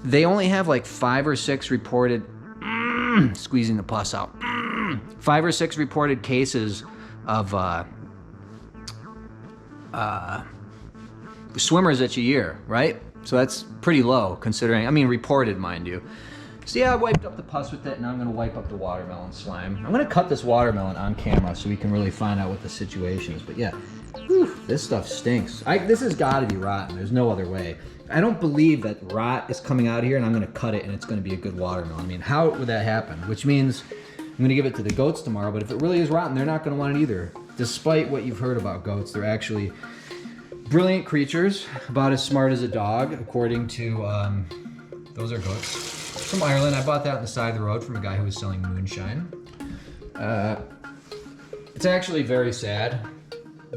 they only have like 5 or 6 reported, squeezing the pus out, 5 or 6 reported cases of swimmer's itch a year, right? So that's pretty low considering, reported, mind you. So yeah, I wiped up the pus with it, and I'm gonna wipe up the watermelon slime. I'm gonna cut this watermelon on camera so we can really find out what the situation is. But yeah, whew, this stuff stinks. This has gotta be rotten, there's no other way. I don't believe that rot is coming out here and I'm gonna cut it and it's gonna be a good watermelon. How would that happen? Which means I'm gonna give it to the goats tomorrow, but if it really is rotten, they're not gonna want it either. Despite what you've heard about goats, they're actually brilliant creatures, about as smart as a dog, according to, those are goats from Ireland. I bought that on the side of the road from a guy who was selling moonshine. It's actually very sad.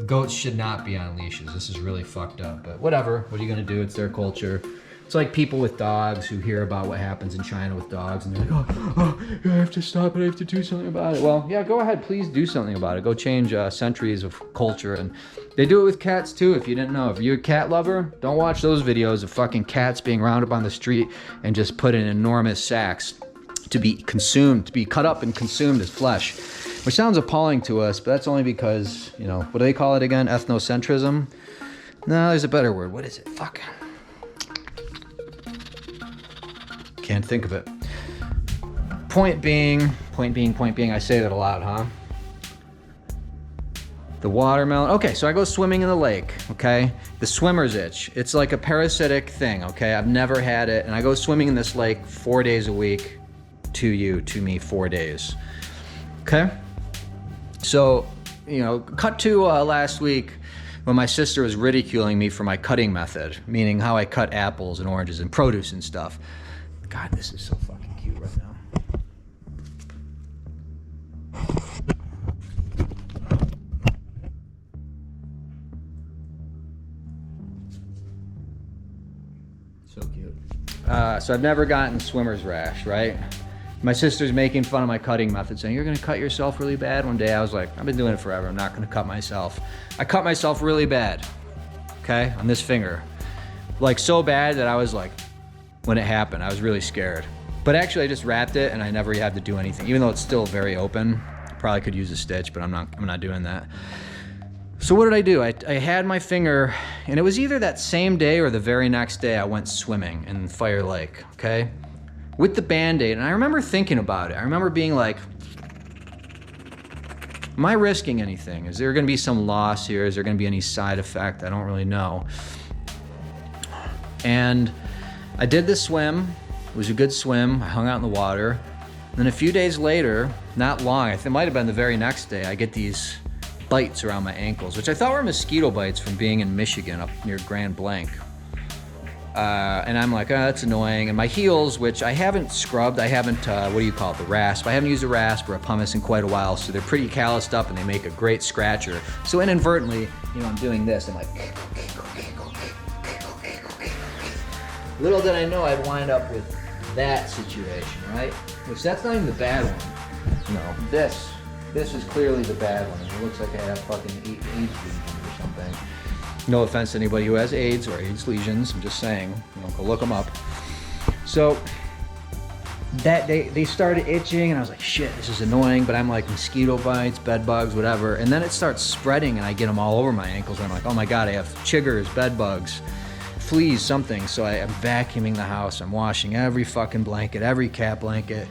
Goats should not be on leashes. This is really fucked up, but whatever. What are you gonna do? It's their culture. It's like people with dogs who hear about what happens in China with dogs and they're like, oh, I have to stop it, I have to do something about it. Well, yeah, go ahead, please do something about it. Go change centuries of culture. And they do it with cats too, if you didn't know. If you're a cat lover, don't watch those videos of fucking cats being rounded up on the street and just put in enormous sacks. to be consumed, to be cut up and consumed as flesh, which sounds appalling to us, but that's only because, you know, what do they call it again? Ethnocentrism? No, there's a better word. What is it? Fuck. Can't think of it. Point being, I say that a lot, huh? The watermelon. Okay, so I go swimming in the lake, okay? The swimmer's itch. It's like a parasitic thing, okay? I've never had it, and I go swimming in this lake 4 days a week. To me, 4 days. Okay? So, you know, cut to last week when my sister was ridiculing me for my cutting method, meaning how I cut apples and oranges and produce and stuff. God, this is so fucking cute right now. So cute. So I've never gotten swimmer's rash, right? My sister's making fun of my cutting method, saying, you're gonna cut yourself really bad. One day I was like, I've been doing it forever. I'm not gonna cut myself. I cut myself really bad, okay, on this finger. Like so bad that I was like, when it happened, I was really scared. But actually I just wrapped it and I never had to do anything, even though it's still very open. Probably could use a stitch, but I'm not doing that. So what did I do? I had my finger, and it was either that same day or the very next day I went swimming in Fire Lake, okay? With the Band-Aid, and I remember thinking about it. I remember being like, am I risking anything? Is there gonna be some loss here? Is there gonna be any side effect? I don't really know. And I did the swim. It was a good swim. I hung out in the water. And then a few days later, not long, I think it might have been the very next day, I get these bites around my ankles, which I thought were mosquito bites from being in Michigan up near Grand Blanc. And I'm like, oh, that's annoying. And my heels, which I haven't scrubbed, I haven't, what do you call it, the rasp. I haven't used a rasp or a pumice in quite a while, so they're pretty calloused up and they make a great scratcher. So inadvertently, you know, I'm doing this, I'm like, little did I know I'd wind up with that situation, right? Which that's not even the bad one. No, this is clearly the bad one. It looks like I have fucking AIDS lesions or something. No offense to anybody who has AIDS or AIDS lesions. I'm just saying, you know, go look them up. So that they started itching, and I was like, shit, this is annoying. But I'm like, mosquito bites, bed bugs, whatever. And then it starts spreading, and I get them all over my ankles. And I'm like, oh my god, I have chiggers, bed bugs, fleas, something. So I'm vacuuming the house. I'm washing every fucking blanket, every cat blanket,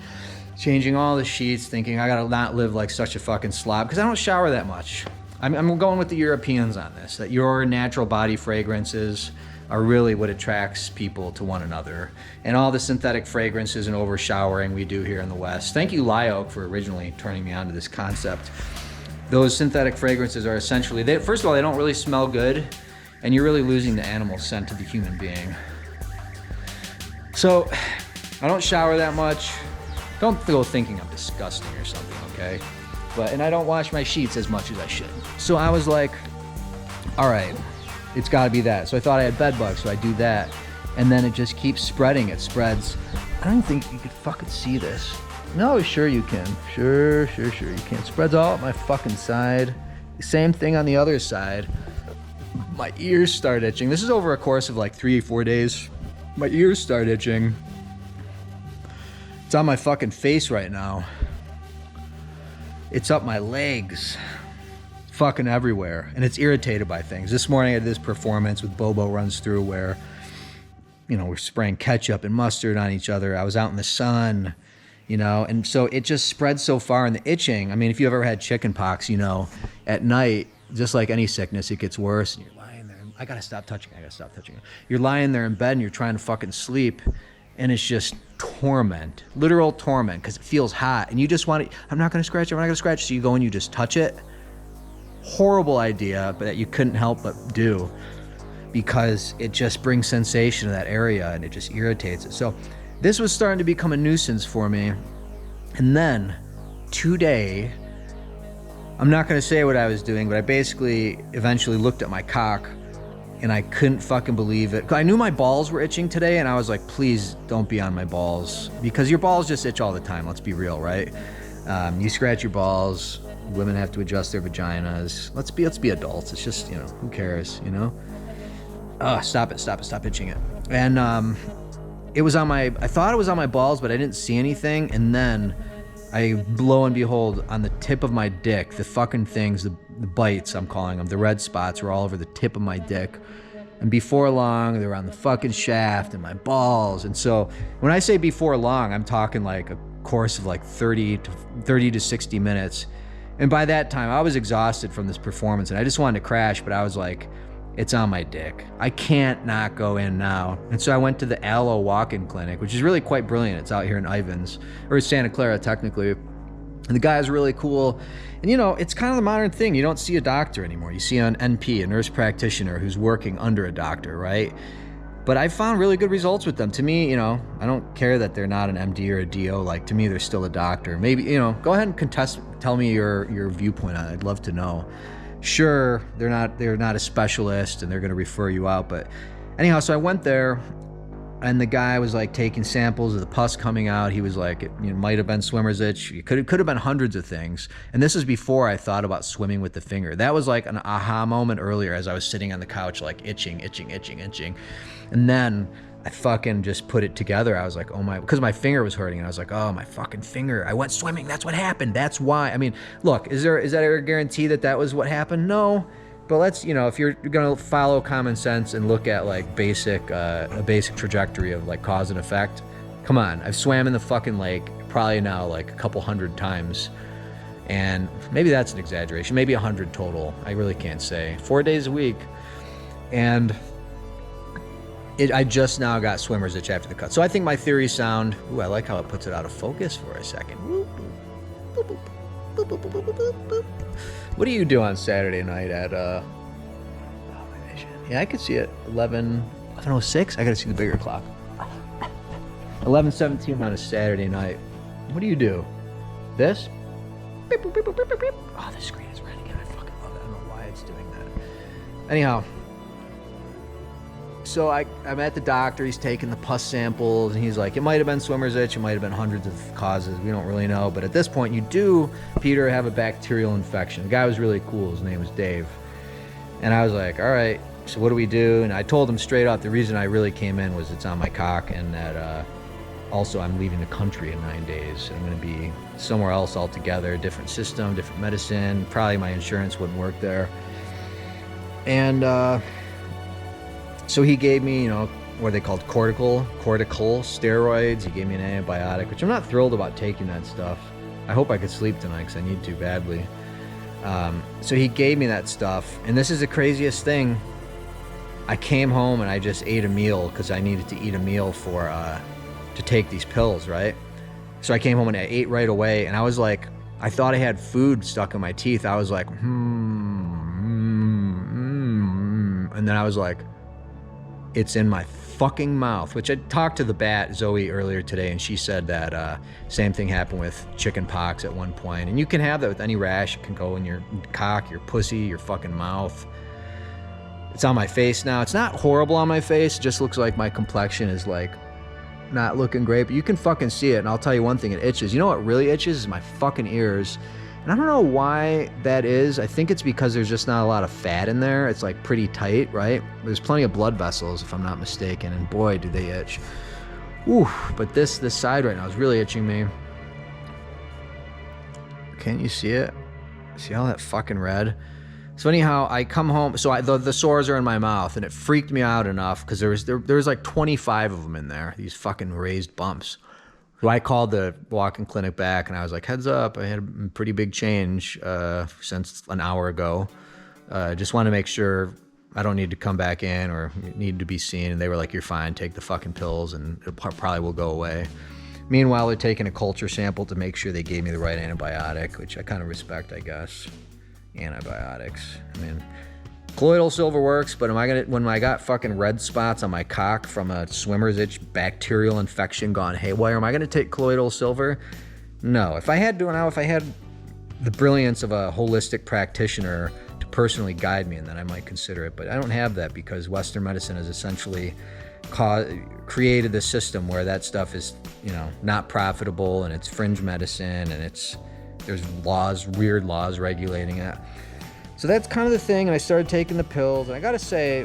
changing all the sheets, thinking I gotta not live like such a fucking slob, because I don't shower that much. I'm going with the Europeans on this, that your natural body fragrances are really what attracts people to one another. And all the synthetic fragrances and over showering we do here in the West. Thank you, Lyoke, for originally turning me on to this concept. Those synthetic fragrances are essentially, first of all, they don't really smell good, and you're really losing the animal scent of the human being. So I don't shower that much. Don't go thinking I'm disgusting or something, okay? And I don't wash my sheets as much as I should. So I was like, all right, it's gotta be that. So I thought I had bed bugs, so I do that. And then it just keeps spreading. It spreads. I don't think you could fucking see this. No, sure you can. Sure you can. It spreads all up my fucking side. Same thing on the other side. My ears start itching. This is over a course of like 3 or 4 days. My ears start itching. It's on my fucking face right now. It's up my legs, fucking everywhere, and it's irritated by things. This morning I had this performance with Bobo Runs Through where, you know, we're spraying ketchup and mustard on each other. I was out in the sun, you know, and so it just spread so far, and the itching, I mean, if you've ever had chicken pox, you know, at night, just like any sickness, it gets worse, and you're lying there, I gotta stop touching it. You're lying there in bed and you're trying to fucking sleep, and it's just torment, literal torment, because it feels hot, and you just want to, I'm not going to scratch it, so you go and you just touch it. Horrible idea, but that you couldn't help but do, because it just brings sensation to that area, and it just irritates it. So this was starting to become a nuisance for me. And then today, I'm not going to say what I was doing, but I basically eventually looked at my cock, and I couldn't fucking believe it. I knew my balls were itching today, and I was like, please don't be on my balls, because your balls just itch all the time. Let's be real, right? You scratch your balls, women have to adjust their vaginas. Let's be adults. It's just, you know, who cares, you know? Stop itching it. And it was on my, I thought it was on my balls, but I didn't see anything. And then lo and behold, on the tip of my dick, the fucking things, the bites, I'm calling them, the red spots were all over the tip of my dick. And before long, they were on the fucking shaft and my balls. And so when I say before long, I'm talking like a course of like 30 to 60 minutes. And by that time, I was exhausted from this performance and I just wanted to crash, but I was like, it's on my dick. I can't not go in now. And so I went to the Aloe walk-in clinic, which is really quite brilliant. It's out here in Ivins, or Santa Clara technically. And the guy is really cool. And you know, it's kind of the modern thing. You don't see a doctor anymore. You see an NP, a nurse practitioner who's working under a doctor, right? But I found really good results with them. To me, you know, I don't care that they're not an MD or a DO. Like, to me, they're still a doctor. Maybe, you know, go ahead and contest, tell me your viewpoint on it. I'd love to know. Sure, they're not a specialist and they're going to refer you out. But anyhow, so I went there and the guy was like taking samples of the pus coming out. He was like, it might have been swimmer's itch. It could have been hundreds of things. And this is before I thought about swimming with the finger. That was like an aha moment earlier as I was sitting on the couch, like itching. And then I fucking just put it together. I was like, oh my, because my finger was hurting. And I was like, oh, my fucking finger. I went swimming. That's what happened. That's why. I mean, look, is that a guarantee that was what happened? No. But let's, you know, if you're going to follow common sense and look at like a basic trajectory of like cause and effect, come on. I've swam in the fucking lake probably now like a couple hundred times. And maybe that's an exaggeration. Maybe 100 total. I really can't say. 4 days a week. And I just now got swimmer's itch after the cut. So I think my theory's sound. Ooh, I like how it puts it out of focus for a second. What do you do on Saturday night at my vision? Yeah, I could see it 11:06. I gotta see the bigger clock. 11:17 on a Saturday night. What do you do? This? Oh, the screen is red again. I fucking love it. I don't know why it's doing that. Anyhow, so I'm at the doctor. He's taking the pus samples, and he's like, it might have been swimmer's itch. It might have been hundreds of causes. We don't really know. But at this point, you do, Peter, have a bacterial infection. The guy was really cool. His name was Dave. And I was like, all right, so what do we do? And I told him straight up, the reason I really came in was it's on my cock, and that also I'm leaving the country in 9 days. I'm going to be somewhere else altogether, different system, different medicine. Probably my insurance wouldn't work there. And so he gave me, you know, what are they called? Cortical steroids. He gave me an antibiotic, which I'm not thrilled about taking that stuff. I hope I could sleep tonight because I need to badly. So he gave me that stuff. And this is the craziest thing. I came home and I just ate a meal because I needed to eat a meal to take these pills, right? So I came home and I ate right away. And I was like, I thought I had food stuck in my teeth. I was like, And then I was like, it's in my fucking mouth, which I talked to the bat, Zoe, earlier today, and she said that same thing happened with chicken pox at one point. And you can have that with any rash. It can go in your cock, your pussy, your fucking mouth. It's on my face now. It's not horrible on my face. It just looks like my complexion is like not looking great, but you can fucking see it. And I'll tell you one thing, it itches. You know what really itches is my fucking ears. And I don't know why that is. I think it's because there's just not a lot of fat in there. It's like pretty tight, right? There's plenty of blood vessels, if I'm not mistaken, and boy, do they itch. Ooh, but this side right now is really itching me. Can't you see it? See all that fucking red? So anyhow, I come home. So the sores are in my mouth, and it freaked me out enough because there was like 25 of them in there. These fucking raised bumps. So I called the walk-in clinic back, and I was like, heads up, I had a pretty big change since an hour ago. Just want to make sure I don't need to come back in or need to be seen. And they were like, you're fine, take the fucking pills, and it probably will go away. Meanwhile, they're taking a culture sample to make sure they gave me the right antibiotic, which I kind of respect, I guess. Antibiotics. I mean, colloidal silver works, but when I got fucking red spots on my cock from a swimmer's itch bacterial infection gone haywire, am I gonna take colloidal silver? No. If I had the brilliance of a holistic practitioner to personally guide me, and then I might consider it. But I don't have that because Western medicine has essentially created this system where that stuff is, you know, not profitable, and it's fringe medicine, and there's weird laws regulating it. So that's kind of the thing, and I started taking the pills, and I gotta say,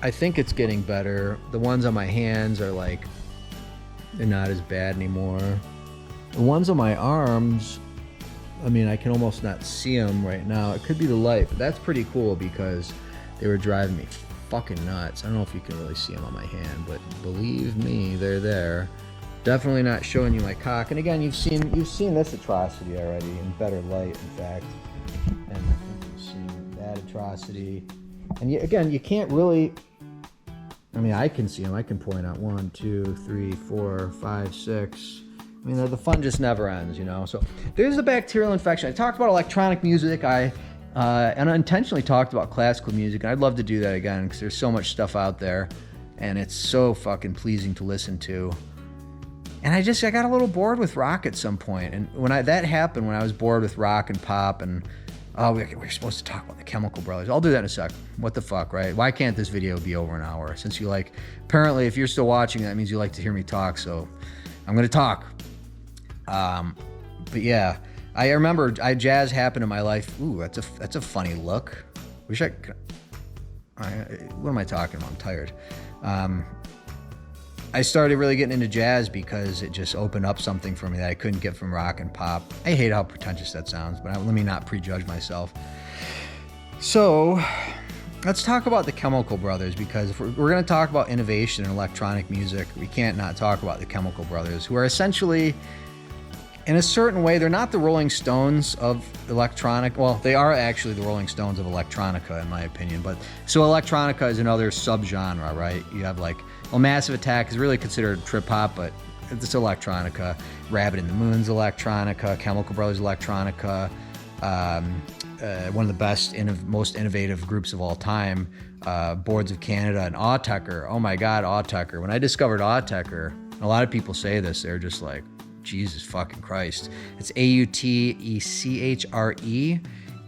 I think it's getting better. The ones on my hands are like, they're not as bad anymore. The ones on my arms, I mean, I can almost not see them right now. It could be the light, but that's pretty cool because they were driving me fucking nuts. I don't know if you can really see them on my hand, but believe me, they're there. Definitely not showing you my cock. And again, you've seen this atrocity already in better light, in fact. And I think you've seen that atrocity. And again, you can't really. I mean, I can see them. I can point out 1, 2, 3, 4, 5, 6. I mean, the fun just never ends, you know. So there's the bacterial infection. I talked about electronic music. I unintentionally talked about classical music, and I'd love to do that again because there's so much stuff out there, and it's so fucking pleasing to listen to. And I got a little bored with rock at some point, and when that happened, when I was bored with rock and pop, and we're supposed to talk about the Chemical Brothers. I'll do that in a sec. What the fuck, right? Why can't this video be over an hour? Since you apparently, if you're still watching, that means you like to hear me talk. So I'm gonna talk. But yeah, I remember jazz happened in my life. Ooh, that's a funny look. What am I talking about? I'm tired. I started really getting into jazz because it just opened up something for me that I couldn't get from rock and pop. I hate how pretentious that sounds, but let me not prejudge myself. So let's talk about the Chemical Brothers, because if we're going to talk about innovation in electronic music, we can't not talk about the Chemical Brothers, who are essentially, in a certain way, they're not the Rolling Stones of electronic. Well, they are actually the Rolling Stones of electronica, in my opinion. But so electronica is another subgenre, right? You have Massive Attack is really considered trip hop, but it's electronica. Rabbit in the Moon's electronica. Chemical Brothers electronica. One of the best, most innovative groups of all time, Boards of Canada and Autechre. Oh my God, Autechre. When I discovered Autechre, a lot of people say this, they're just like, Jesus fucking Christ. It's Autechre.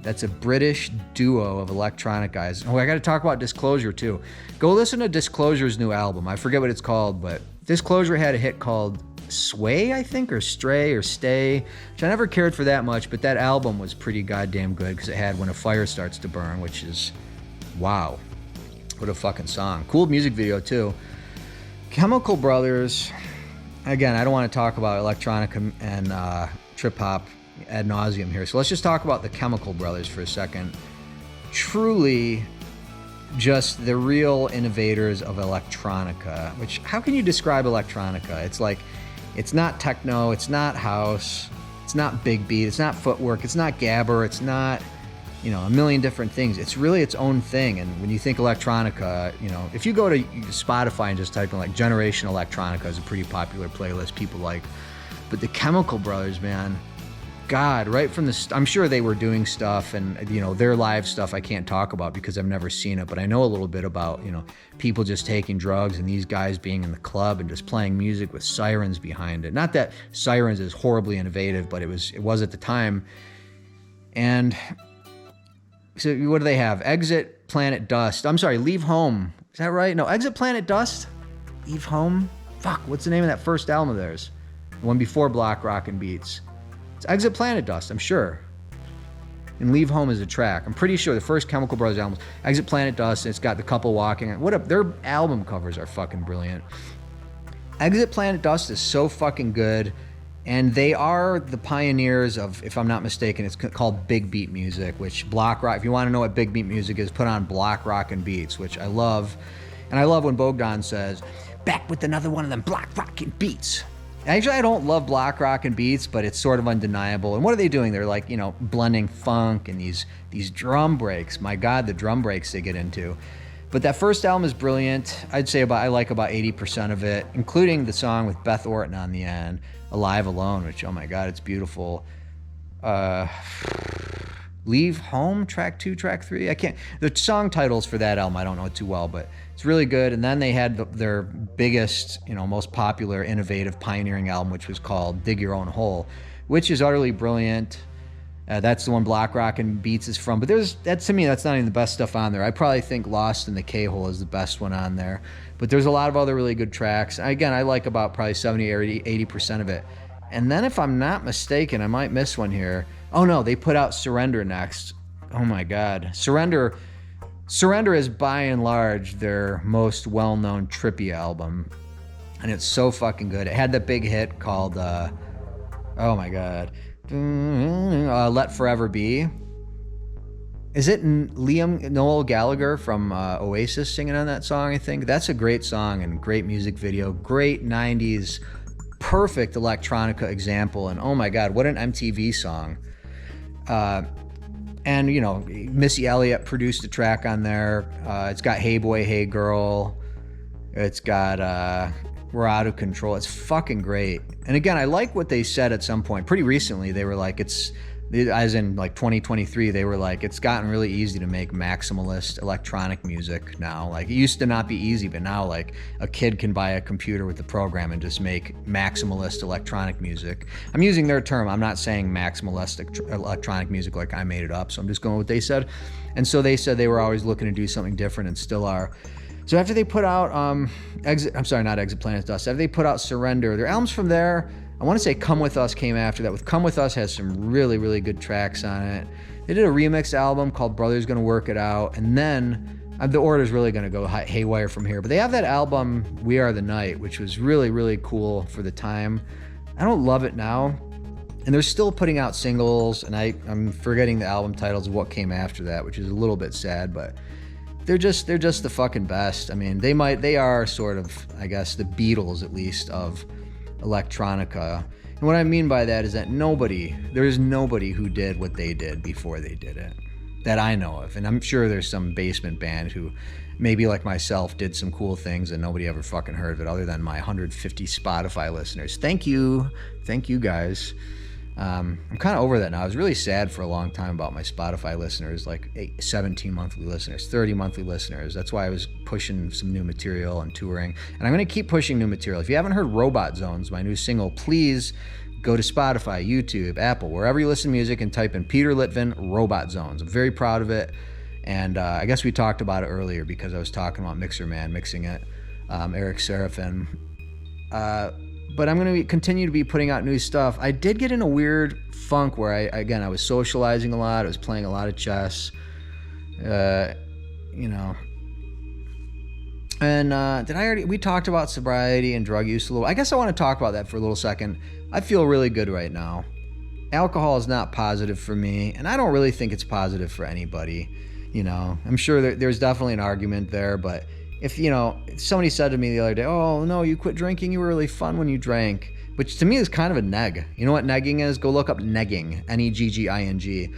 That's a British duo of electronic guys. Oh, I got to talk about Disclosure too. Go listen to Disclosure's new album. I forget what it's called, but Disclosure had a hit called Sway, I think, or Stray, or Stay, which I never cared for that much, but that album was pretty goddamn good because it had When a Fire Starts to Burn, which is, wow, what a fucking song. Cool music video too. Chemical Brothers, again, I don't want to talk about electronica and trip hop ad nauseum here, so let's just talk about the Chemical Brothers for a second. Truly just the real innovators of electronica, which, how can you describe electronica? It's like, it's not techno, it's not house, it's not big beat, it's not footwork, it's not gabber, it's not, a million different things. It's really its own thing. And when you think electronica, if you go to Spotify and just type in Generation Electronica, is a pretty popular playlist people like. But the Chemical Brothers, man, God, right from I'm sure they were doing stuff, and their live stuff I can't talk about because I've never seen it, but I know a little bit about people just taking drugs and these guys being in the club and just playing music with sirens behind it. Not that Sirens is horribly innovative, but it was at the time. And so what do they have? Exit Planet Dust. I'm sorry, Leave Home. Is that right? No, Exit Planet Dust? Leave Home? Fuck, what's the name of that first album of theirs? The one before Block Rock and Beats. It's Exit Planet Dust, I'm sure. And Leave Home is a track. I'm pretty sure the first Chemical Brothers album, Exit Planet Dust, it's got the couple walking. Their album covers are fucking brilliant. Exit Planet Dust is so fucking good. And they are the pioneers of, if I'm not mistaken, it's called big beat music, which block rock, if you want to know what big beat music is, put on Block Rock and Beats, which I love. And I love when Bogdan says, back with another one of them Block Rock and Beats. Actually, I don't love Block Rock and Beats, but it's sort of undeniable. And what are they doing? They're blending funk and these drum breaks. My God, the drum breaks they get into. But that first album is brilliant. I'd say I like about 80% of it, including the song with Beth Orton on the end, Alive Alone, which, oh my God, it's beautiful. Leave Home, track 2, track 3. The song titles for that album I don't know too well, but it's really good. And then they had their biggest, most popular, innovative, pioneering album, which was called Dig Your Own Hole, which is utterly brilliant. That's the one Block Rock and Beats is from. But to me, that's not even the best stuff on there. I probably think Lost in the K-Hole is the best one on there. But there's a lot of other really good tracks. Again, I like about probably 70 or 80% of it. And then if I'm not mistaken, I might miss one here. Oh no, they put out Surrender next. Oh my God. Surrender, Surrender is by and large their most well-known trippy album, and it's so fucking good. It had that big hit called oh my god, Let Forever Be. Is it Noel Gallagher from Oasis singing on that song? I think that's a great song and great music video, great 90s perfect electronica example, and oh my god, what an MTV song. And, you know, Missy Elliott produced a track on there. It's got Hey Boy, Hey Girl. It's got We're Out of Control. It's fucking great. And again, I like what they said at some point. Pretty recently, they were like, as in like 2023, they were like, it's gotten really easy to make maximalist electronic music now. Like, it used to not be easy, but now like a kid can buy a computer with the program and just make maximalist electronic music. I'm using their term. I'm not saying maximalist electronic music like I made it up. So I'm just going with what they said. And so they said they were always looking to do something different and still are. So after they put out Exit Planet Dust, after they put out Surrender, their albums from there, I want to say Come With Us came after that. With Come With Us has some really, really good tracks on it. They did a remix album called Brother's Gonna Work It Out, and then the order's really gonna go haywire from here. But they have that album We Are the Night, which was really, really cool for the time. I don't love it now, and they're still putting out singles, and I'm forgetting the album titles of what came after that, which is a little bit sad, but they're just the fucking best. I mean, they are sort of, I guess, the Beatles at least of electronica. And what I mean by that is that there is nobody who did what they did before they did it that I know of. And I'm sure there's some basement band who maybe like myself did some cool things and nobody ever fucking heard of it other than my 150 Spotify listeners. Thank you guys. I'm kind of over that now. I was really sad for a long time about my Spotify listeners, like 17 monthly listeners, 30 monthly listeners. That's why I was pushing some new material and touring. And I'm going to keep pushing new material. If you haven't heard Robot Zones, my new single, please go to Spotify, YouTube, Apple, wherever you listen to music, and type in Peter Litvin, Robot Zones. I'm very proud of it. And I guess we talked about it earlier because I was talking about Mixer Man mixing it, Eric Seraphin. But I'm going to continue to be putting out new stuff. I did get in a weird funk where I was socializing a lot. I was playing a lot of chess, you know. And we talked about sobriety and drug use a little. I guess I want to talk about that for a little second. I feel really good right now. Alcohol is not positive for me, and I don't really think it's positive for anybody. You know, I'm sure there's definitely an argument there, but if somebody said to me the other day, oh no, you quit drinking, you were really fun when you drank, which to me is kind of a neg. You know what negging is? Go look up negging, N-E-G-G-I-N-G.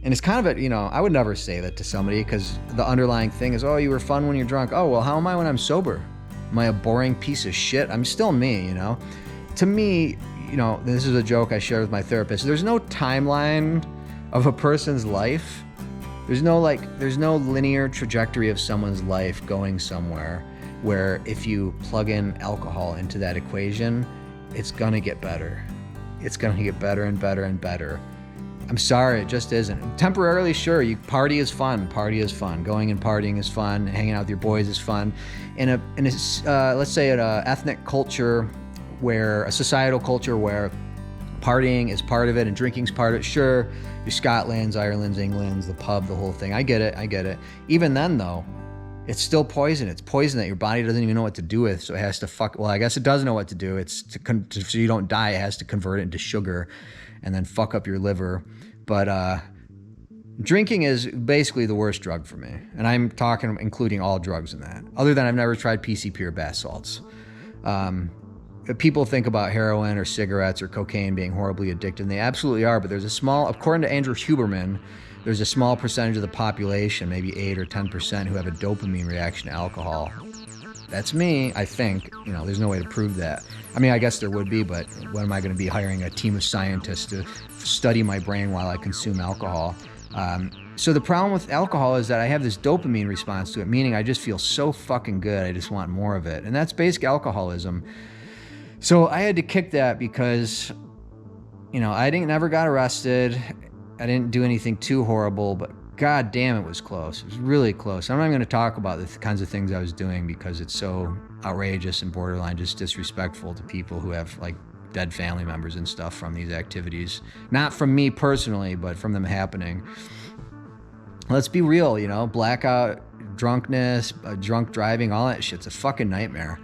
And it's kind of I would never say that to somebody because the underlying thing is, oh, you were fun when you're drunk. Oh, well, how am I when I'm sober? Am I a boring piece of shit? I'm still me, To me, this is a joke I shared with my therapist. There's no timeline of a person's life. There's no linear trajectory of someone's life going somewhere where if you plug in alcohol into that equation, it's gonna get better. It's gonna get better and better and better. I'm sorry, it just isn't. Temporarily, sure, party is fun. Going and partying is fun. Hanging out with your boys is fun. Let's say an ethnic culture a societal culture where partying is part of it and drinking's part of it, sure, your Scotland's, Ireland's, England's, the pub, the whole thing. I get it. Even then, though, it's still poison. It's poison that your body doesn't even know what to do with, so it has to I guess it does know what to do. It's so you don't die, it has to convert it into sugar and then fuck up your liver. But drinking is basically the worst drug for me. And I'm talking including all drugs in that. Other than I've never tried PCP or bath salts. People think about heroin or cigarettes or cocaine being horribly addictive, and they absolutely are, but according to Andrew Huberman, there's a small percentage of the population, maybe 8 or 10%, who have a dopamine reaction to alcohol. That's me, I think. There's no way to prove that. I mean, I guess there would be, but what am I going to be hiring a team of scientists to study my brain while I consume alcohol? So the problem with alcohol is that I have this dopamine response to it, meaning I just feel so fucking good, I just want more of it. And that's basic alcoholism. So I had to kick that because, I never got arrested. I didn't do anything too horrible, but god damn, it was close. It was really close. I'm not even going to talk about the kinds of things I was doing because it's so outrageous and borderline just disrespectful to people who have like dead family members and stuff from these activities. Not from me personally, but from them happening. let's be real, you know, blackout, drunkenness, drunk driving, all that shit's a fucking nightmare.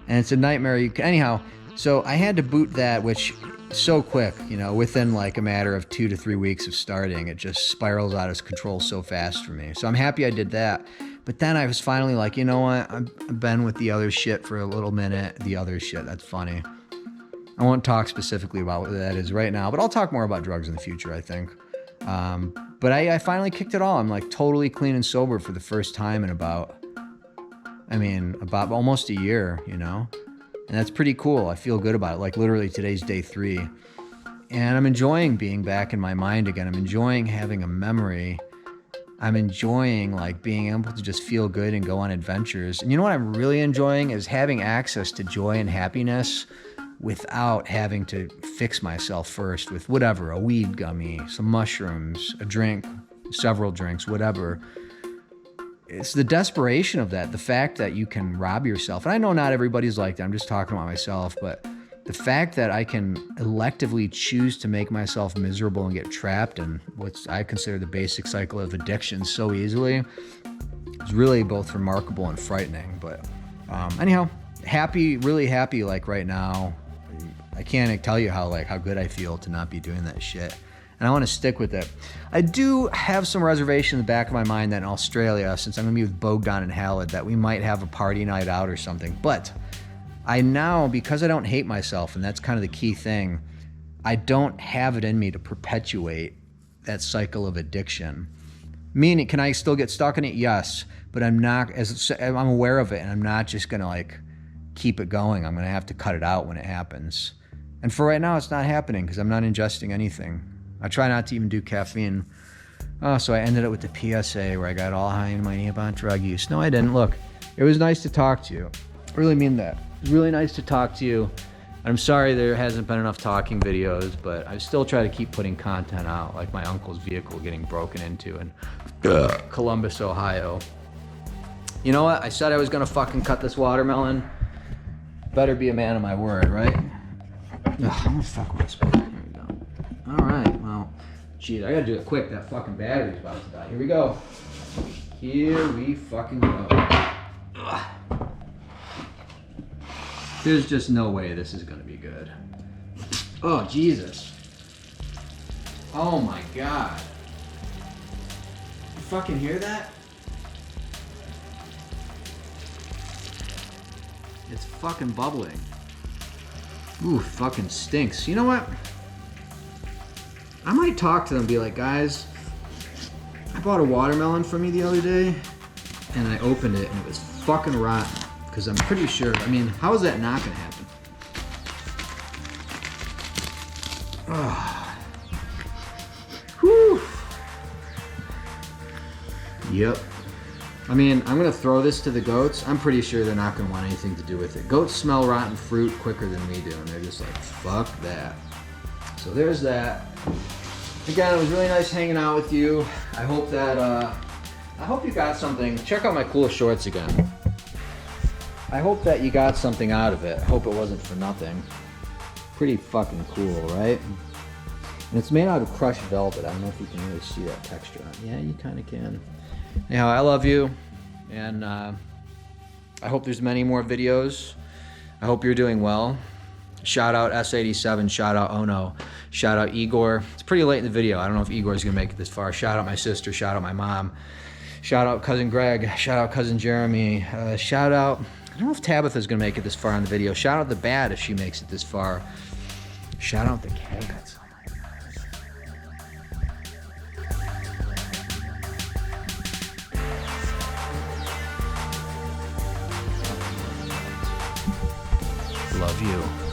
And it's a nightmare. Anyhow, so I had to boot that, which so quick, you know, within like a matter of 2 to 3 weeks of starting, it just spirals out of control so fast for me. So I'm happy I did that. But then I was finally like, you know what? I've been with the other shit for a little minute. The other shit, that's funny. I won't talk specifically about what that is right now, but I'll talk more about drugs in the future, I think. But I finally kicked it all. I'm like totally clean and sober for the first time in about almost a year, you know? And that's pretty cool. I feel good about it. Like literally today's day 3. And I'm enjoying being back in my mind again. I'm enjoying having a memory. I'm enjoying like being able to just feel good and go on adventures. And you know what I'm really enjoying is having access to joy and happiness without having to fix myself first with whatever, a weed gummy, some mushrooms, a drink, several drinks, whatever. It's the desperation of that, the fact that you can rob yourself. And I know not everybody's like that, I'm just talking about myself, but the fact that I can electively choose to make myself miserable and get trapped in what I consider the basic cycle of addiction so easily is really both remarkable and frightening. But anyhow, happy, really happy like right now. I can't tell you how good I feel to not be doing that shit. And I want to stick with it. I do have some reservation in the back of my mind that in Australia, since I'm going to be with Bogdan and Halid, that we might have a party night out or something. But I now, because I don't hate myself, and that's kind of the key thing, I don't have it in me to perpetuate that cycle of addiction. Meaning, can I still get stuck in it? Yes. But I'm not, I'm aware of it, and I'm not just going to like keep it going. I'm going to have to cut it out when it happens. And for right now, it's not happening because I'm not ingesting anything. I try not to even do caffeine. Oh, so I ended up with the PSA where I got all high and mighty about drug use. No, I didn't. Look, it was nice to talk to you. I really mean that. It was really nice to talk to you. I'm sorry there hasn't been enough talking videos, but I still try to keep putting content out, like my uncle's vehicle getting broken into in Columbus, Ohio. You know what? I said I was gonna fucking cut this watermelon. Better be a man of my word, right? Ugh, I'm gonna fuck with this. All right, well, geez, I gotta do it quick. That fucking battery's about to die. Here we go. Here we fucking go. Ugh. There's just no way this is gonna be good. Oh, Jesus. Oh my God. You fucking hear that? It's fucking bubbling. Ooh, fucking stinks. You know what? I might talk to them and be like, guys, I bought a watermelon from you the other day and I opened it and it was fucking rotten. Because I'm pretty sure, I mean, how is that not gonna happen? Oh. Whew. Yep. I mean, I'm gonna throw this to the goats. I'm pretty sure they're not gonna want anything to do with it. Goats smell rotten fruit quicker than we do, and they're just like, fuck that. So there's that. Again, it was really nice hanging out with you. I hope that, I hope you got something. Check out my cool shorts again. I hope that you got something out of it. I hope it wasn't for nothing. Pretty fucking cool, right? And it's made out of crushed velvet. I don't know if you can really see that texture on it. Yeah, you kind of can. Anyhow, I love you, and I hope there's many more videos. I hope you're doing well. Shout out S87, shout out Ono, shout out Igor. It's pretty late in the video. I don't know if Igor's gonna make it this far. Shout out my sister, shout out my mom. Shout out cousin Greg, shout out cousin Jeremy. Shout out, I don't know if Tabitha's gonna make it this far in the video. Shout out the Bat if she makes it this far. Shout out the cats. Love you.